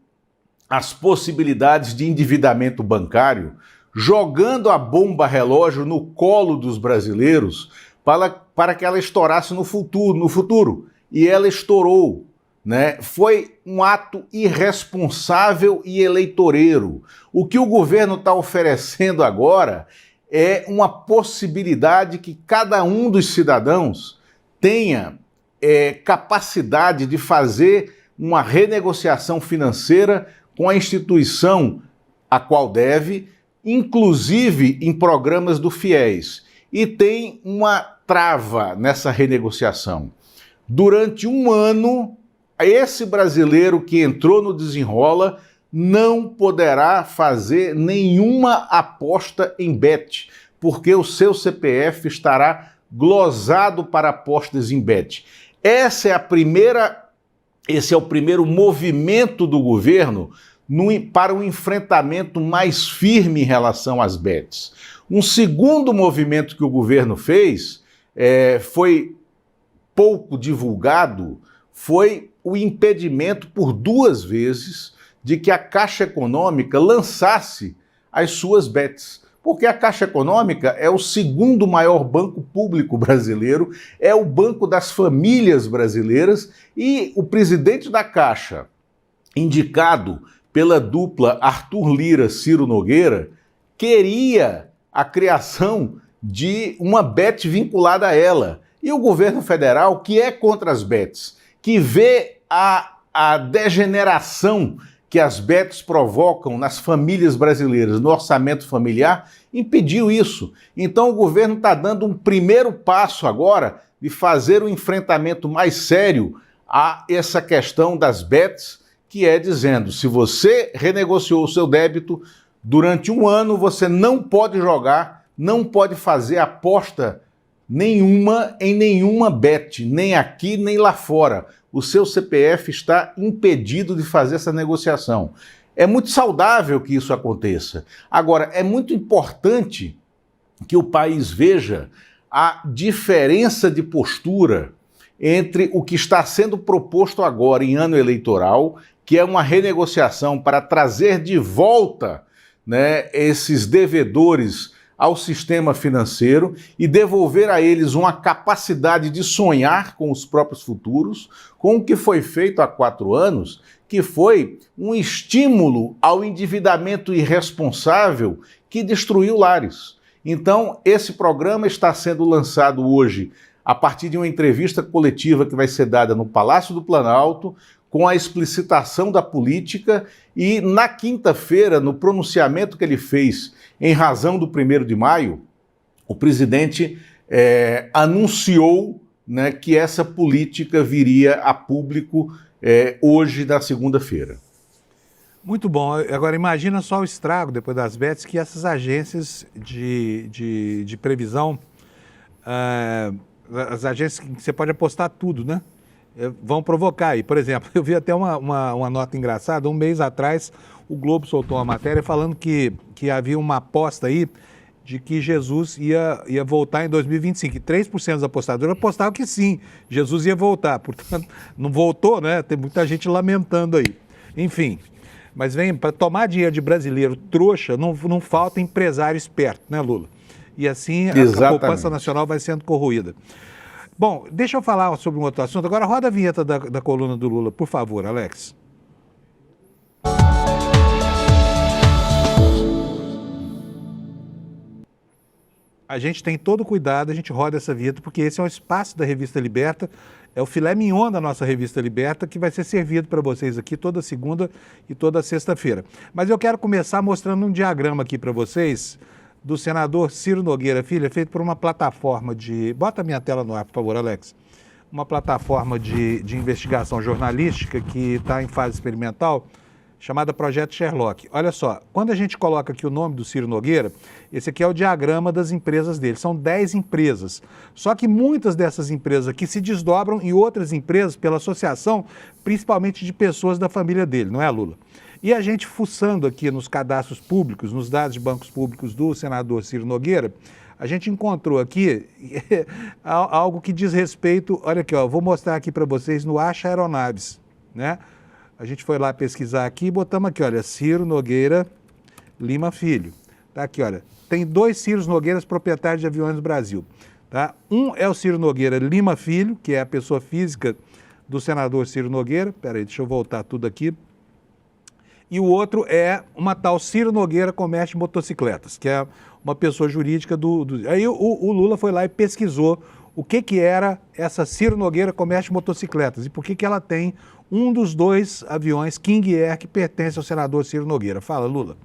as possibilidades de endividamento bancário, jogando a bomba relógio no colo dos brasileiros para que ela estourasse no futuro. E ela estourou, né? Foi um ato irresponsável e eleitoreiro. O que o governo está oferecendo agora é uma possibilidade que cada um dos cidadãos tenha capacidade de fazer uma renegociação financeira com a instituição a qual deve, inclusive em programas do FIES. E tem uma trava nessa renegociação. Durante um ano, esse brasileiro que entrou no Desenrola não poderá fazer nenhuma aposta em bet, porque o seu CPF estará glosado para apostas em bet. Esse é o primeiro movimento do governo para um enfrentamento mais firme em relação às bets. Um segundo movimento que o governo fez, foi pouco divulgado, foi o impedimento por 2 vezes de que a Caixa Econômica lançasse as suas bets. Porque a Caixa Econômica é o segundo maior banco público brasileiro, é o banco das famílias brasileiras, e o presidente da Caixa, indicado pela dupla Arthur Lira-Ciro Nogueira, queria a criação de uma bet vinculada a ela. E o governo federal, que é contra as bets, que vê a degeneração que as bets provocam nas famílias brasileiras, no orçamento familiar, impediu isso. Então o governo está dando um primeiro passo agora de fazer um enfrentamento mais sério a essa questão das bets, que é dizendo, se você renegociou o seu débito, durante um ano você não pode jogar, não pode fazer aposta nenhuma em nenhuma bet, nem aqui nem lá fora. O seu CPF está impedido de fazer essa negociação. É muito saudável que isso aconteça. Agora, é muito importante que o país veja a diferença de postura entre o que está sendo proposto agora em ano eleitoral, que é uma renegociação para trazer de volta, né, esses devedores ao sistema financeiro e devolver a eles uma capacidade de sonhar com os próprios futuros, com o que foi feito há 4 anos, que foi um estímulo ao endividamento irresponsável que destruiu lares. Então, esse programa está sendo lançado hoje a partir de uma entrevista coletiva que vai ser dada no Palácio do Planalto, com a explicitação da política, e na quinta-feira, no pronunciamento que ele fez em razão do 1º de maio, o presidente anunciou, né, que essa política viria a público hoje, na segunda-feira. Muito bom. Agora, imagina só o estrago, depois das bets, que essas agências de previsão as agências que você pode apostar tudo, né? Vão provocar aí. Por exemplo, eu vi até uma nota engraçada, um mês atrás o Globo soltou uma matéria falando que havia uma aposta aí de que Jesus ia voltar em 2025. E 3% dos apostadores apostavam que sim, Jesus ia voltar. Portanto, não voltou, né? Tem muita gente lamentando aí. Enfim, mas vem, para tomar dinheiro de brasileiro trouxa, não falta empresário esperto, né, Lula? E assim a poupança nacional vai sendo corroída. Bom, deixa eu falar sobre um outro assunto. Agora roda a vinheta da coluna do Lula, por favor, Alex. A gente tem todo cuidado, a gente roda essa vinheta, porque esse é um espaço da Revista Liberta, é o filé mignon da nossa Revista Liberta, que vai ser servido para vocês aqui toda segunda e toda sexta-feira. Mas eu quero começar mostrando um diagrama aqui para vocês, do senador Ciro Nogueira Filho, feito por uma plataforma de... Bota a minha tela no ar, por favor, Alex. Uma plataforma de investigação jornalística que está em fase experimental, chamada Projeto Sherlock. Olha só, quando a gente coloca aqui o nome do Ciro Nogueira, esse aqui é o diagrama das empresas dele. São 10 empresas. Só que muitas dessas empresas aqui se desdobram em outras empresas pela associação, principalmente de pessoas da família dele, não é, Lula? E a gente fuçando aqui nos cadastros públicos, nos dados de bancos públicos do senador Ciro Nogueira, a gente encontrou aqui algo que diz respeito... Olha aqui, ó, vou mostrar aqui para vocês no Acha Aeronaves, né? A gente foi lá pesquisar aqui e botamos aqui, olha, Ciro Nogueira Lima Filho. Tá aqui, olha, tem 2 Ciros Nogueiras proprietários de aviões no Brasil. Tá? Um é o Ciro Nogueira Lima Filho, que é a pessoa física do senador Ciro Nogueira. Peraí, deixa eu voltar tudo aqui. E o outro é uma tal Ciro Nogueira Comércio de Motocicletas, que é uma pessoa jurídica Aí o Lula foi lá e pesquisou o que era essa Ciro Nogueira Comércio de Motocicletas e por que ela tem um dos 2 aviões King Air que pertence ao senador Ciro Nogueira. Fala, Lula.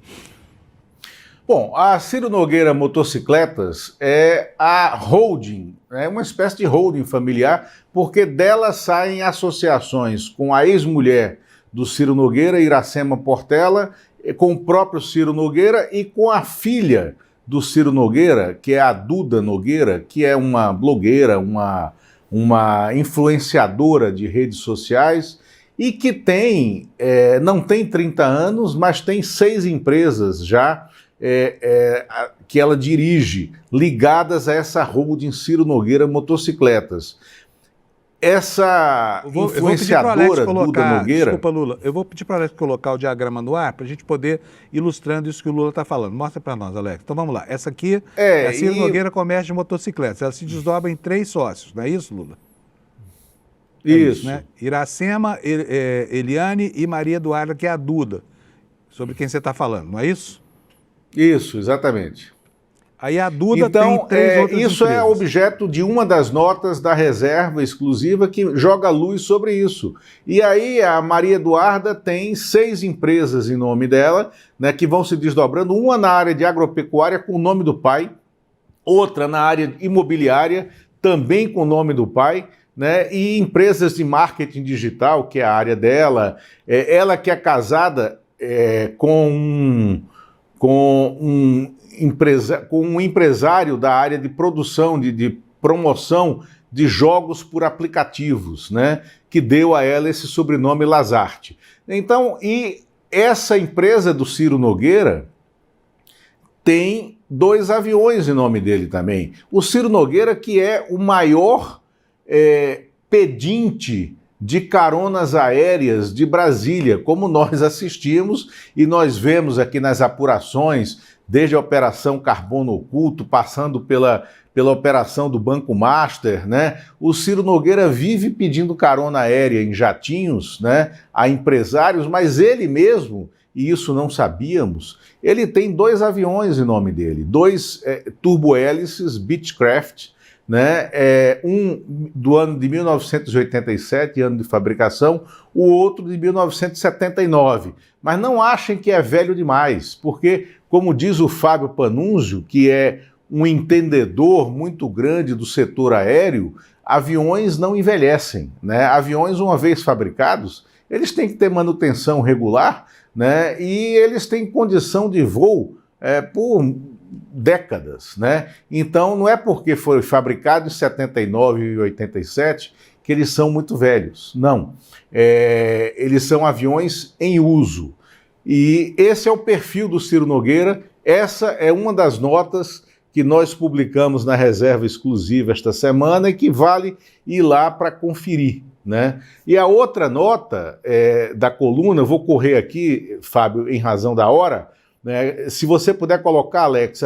Bom, a Ciro Nogueira Motocicletas é a holding, é uma espécie de holding familiar, porque dela saem associações com a ex-mulher do Ciro Nogueira, Iracema Portela, com o próprio Ciro Nogueira e com a filha do Ciro Nogueira, que é a Duda Nogueira, que é uma blogueira, uma influenciadora de redes sociais e que não tem 30 anos, mas tem 6 empresas já que ela dirige, ligadas a essa holding Ciro Nogueira Motocicletas. Essa influenciadora Duda Nogueira... Desculpa, Lula. Eu vou pedir para o Alex colocar o diagrama no ar para a gente poder ir ilustrando isso que o Lula está falando. Mostra para nós, Alex. Então vamos lá. Essa aqui é a Ciro Nogueira Comércio de Motocicletas. Ela se desdobra em 3 sócios, não é isso, Lula? Isso. Né? Iracema, Eliane e Maria Eduarda, que é a Duda, sobre quem você está falando, não é isso? Isso, exatamente. Aí a Duda então, tem 3 outras isso empresas. É objeto de uma das notas da reserva exclusiva que joga luz sobre isso. E aí a Maria Eduarda tem 6 empresas em nome dela, né, que vão se desdobrando, uma na área de agropecuária com o nome do pai, outra na área imobiliária, também com o nome do pai, né, e empresas de marketing digital, que é a área dela. Ela que é casada com um empresário da área de produção, de promoção de jogos por aplicativos, né, que deu a ela esse sobrenome Lazarte. Então, e essa empresa do Ciro Nogueira tem 2 aviões em nome dele também. O Ciro Nogueira, que é o maior pedinte de caronas aéreas de Brasília, como nós assistimos e nós vemos aqui nas apurações, desde a Operação Carbono Oculto, passando pela operação do Banco Master, né? O Ciro Nogueira vive pedindo carona aérea em jatinhos, né, a empresários, mas ele mesmo, e isso não sabíamos, ele tem 2 aviões em nome dele, 2 turbohélices Beechcraft, né? Um do ano de 1987, ano de fabricação, o outro de 1979. Mas não achem que é velho demais, porque, como diz o Fábio Panunzio, que é um entendedor muito grande do setor aéreo, aviões não envelhecem, né? Aviões, uma vez fabricados, eles têm que ter manutenção regular, né? E eles têm condição de voo por décadas, né? Então não é porque foi fabricado em 79 e 87 que eles são muito velhos, não. Eles são aviões em uso. E esse é o perfil do Ciro Nogueira. Essa é uma das notas que nós publicamos na Reserva Exclusiva esta semana e que vale ir lá para conferir, né? E a outra nota da coluna, eu vou correr aqui, Fábio, em razão da hora, né? Se você puder colocar, Alex,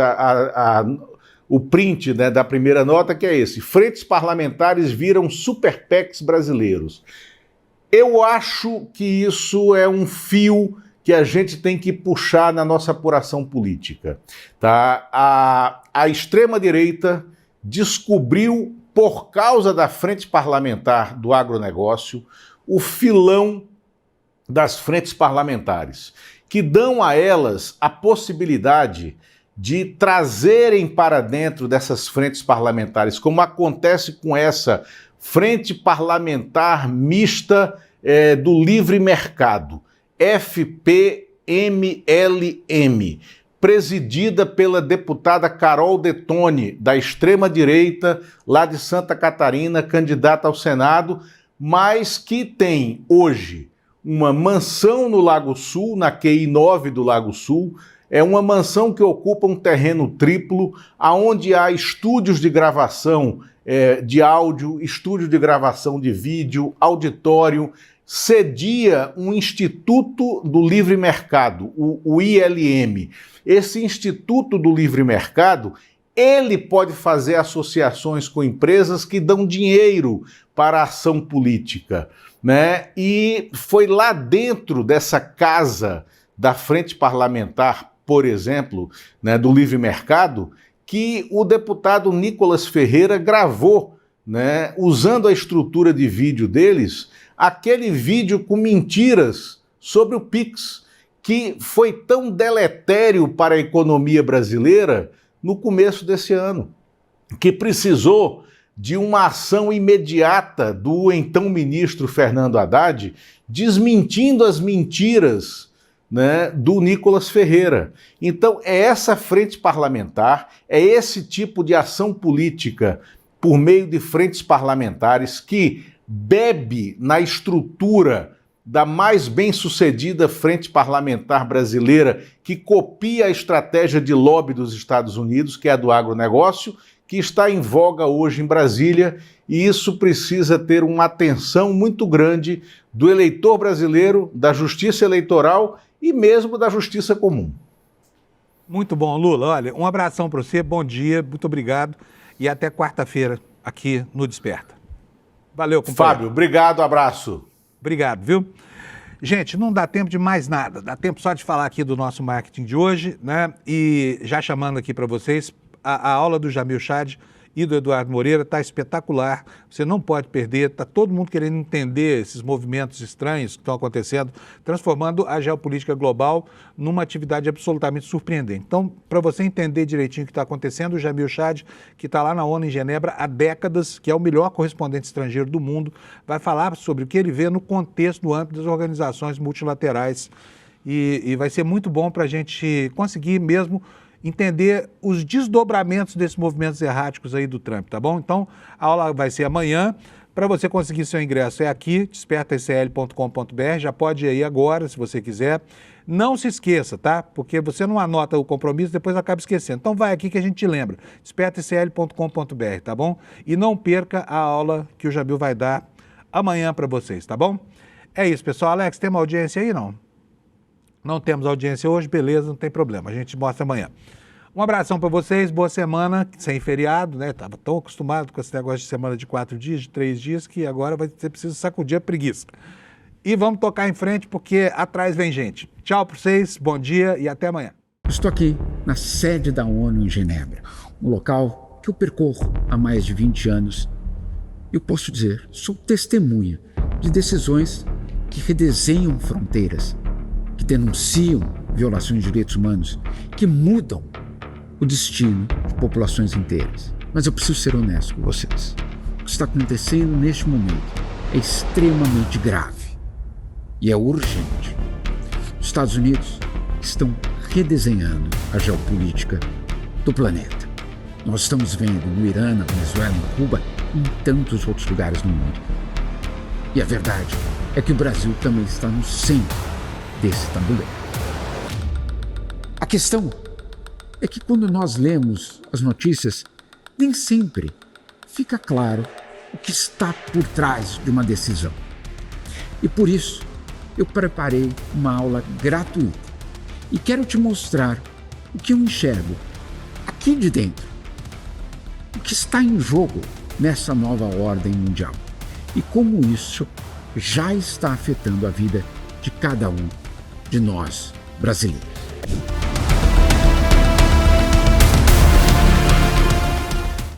o print, né, da primeira nota, que é esse: frentes parlamentares viram super PECs brasileiros. Eu acho que isso é um fio que a gente tem que puxar na nossa apuração política, tá? A extrema-direita descobriu, por causa da frente parlamentar do agronegócio, o filão das frentes parlamentares, que dão a elas a possibilidade de trazerem para dentro dessas frentes parlamentares, como acontece com essa frente parlamentar mista do livre mercado, FPMLM, presidida pela deputada Carol Detone, da extrema-direita, lá de Santa Catarina, candidata ao Senado, mas que tem hoje uma mansão no Lago Sul, na QI 9 do Lago Sul. É uma mansão que ocupa um terreno triplo, onde há estúdios de gravação de áudio, estúdio de gravação de vídeo, auditório, cedia um Instituto do Livre Mercado, o ILM. Esse Instituto do Livre Mercado, ele pode fazer associações com empresas que dão dinheiro para a ação política, né? E foi lá dentro dessa casa da frente parlamentar, por exemplo, né, do livre mercado, que o deputado Nicolas Ferreira gravou, né, usando a estrutura de vídeo deles, aquele vídeo com mentiras sobre o Pix, que foi tão deletério para a economia brasileira no começo desse ano, que precisou de uma ação imediata do então ministro Fernando Haddad, desmentindo as mentiras, né, do Nicolas Ferreira. Então é essa frente parlamentar, é esse tipo de ação política por meio de frentes parlamentares que bebe na estrutura da mais bem-sucedida frente parlamentar brasileira, que copia a estratégia de lobby dos Estados Unidos, que é a do agronegócio, que está em voga hoje em Brasília, e isso precisa ter uma atenção muito grande do eleitor brasileiro, da justiça eleitoral e mesmo da justiça comum. Muito bom, Lula. Olha, um abração para você, bom dia, muito obrigado e até quarta-feira aqui no Desperta. Valeu, companheiro. Fábio, obrigado, abraço. Obrigado, viu? Gente, não dá tempo de mais nada, dá tempo só de falar aqui do nosso marketing de hoje, né? E já chamando aqui para vocês, a aula do Jamil Chad e do Eduardo Moreira está espetacular, você não pode perder, está todo mundo querendo entender esses movimentos estranhos que estão acontecendo, transformando a geopolítica global numa atividade absolutamente surpreendente. Então, para você entender direitinho o que está acontecendo, o Jamil Chad, que está lá na ONU em Genebra há décadas, que é o melhor correspondente estrangeiro do mundo, vai falar sobre o que ele vê no contexto, no âmbito das organizações multilaterais, e vai ser muito bom para a gente conseguir mesmo entender os desdobramentos desses movimentos erráticos aí do Trump, tá bom? Então, a aula vai ser amanhã. Para você conseguir seu ingresso é aqui, despertacl.com.br, já pode ir aí agora, se você quiser. Não se esqueça, tá? Porque você não anota o compromisso, depois acaba esquecendo. Então vai aqui que a gente te lembra, despertacl.com.br, tá bom? E não perca a aula que o Jamil vai dar amanhã para vocês, tá bom? É isso, pessoal. Alex, tem uma audiência aí, não? Não temos audiência hoje, beleza, não tem problema, a gente mostra amanhã. Um abração para vocês, boa semana, sem feriado, né? Estava tão acostumado com esse negócio de semana de 4 dias, de 3 dias, que agora vai ser preciso sacudir a preguiça. E vamos tocar em frente, porque atrás vem gente. Tchau para vocês, bom dia e até amanhã. Estou aqui na sede da ONU em Genebra, um local que eu percorro há mais de 20 anos. Eu posso dizer, sou testemunha de decisões que redesenham fronteiras, que denunciam violações de direitos humanos, que mudam o destino de populações inteiras. Mas eu preciso ser honesto com vocês. O que está acontecendo neste momento é extremamente grave e é urgente. Os Estados Unidos estão redesenhando a geopolítica do planeta. Nós estamos vendo no Irã, na Venezuela, em Cuba e em tantos outros lugares no mundo. E a verdade é que o Brasil também está no centro desse tabuleiro. A questão é que quando nós lemos as notícias, nem sempre fica claro o que está por trás de uma decisão. E por isso, eu preparei uma aula gratuita e quero te mostrar o que eu enxergo aqui de dentro, o que está em jogo nessa nova ordem mundial e como isso já está afetando a vida de cada um de nós brasileiros.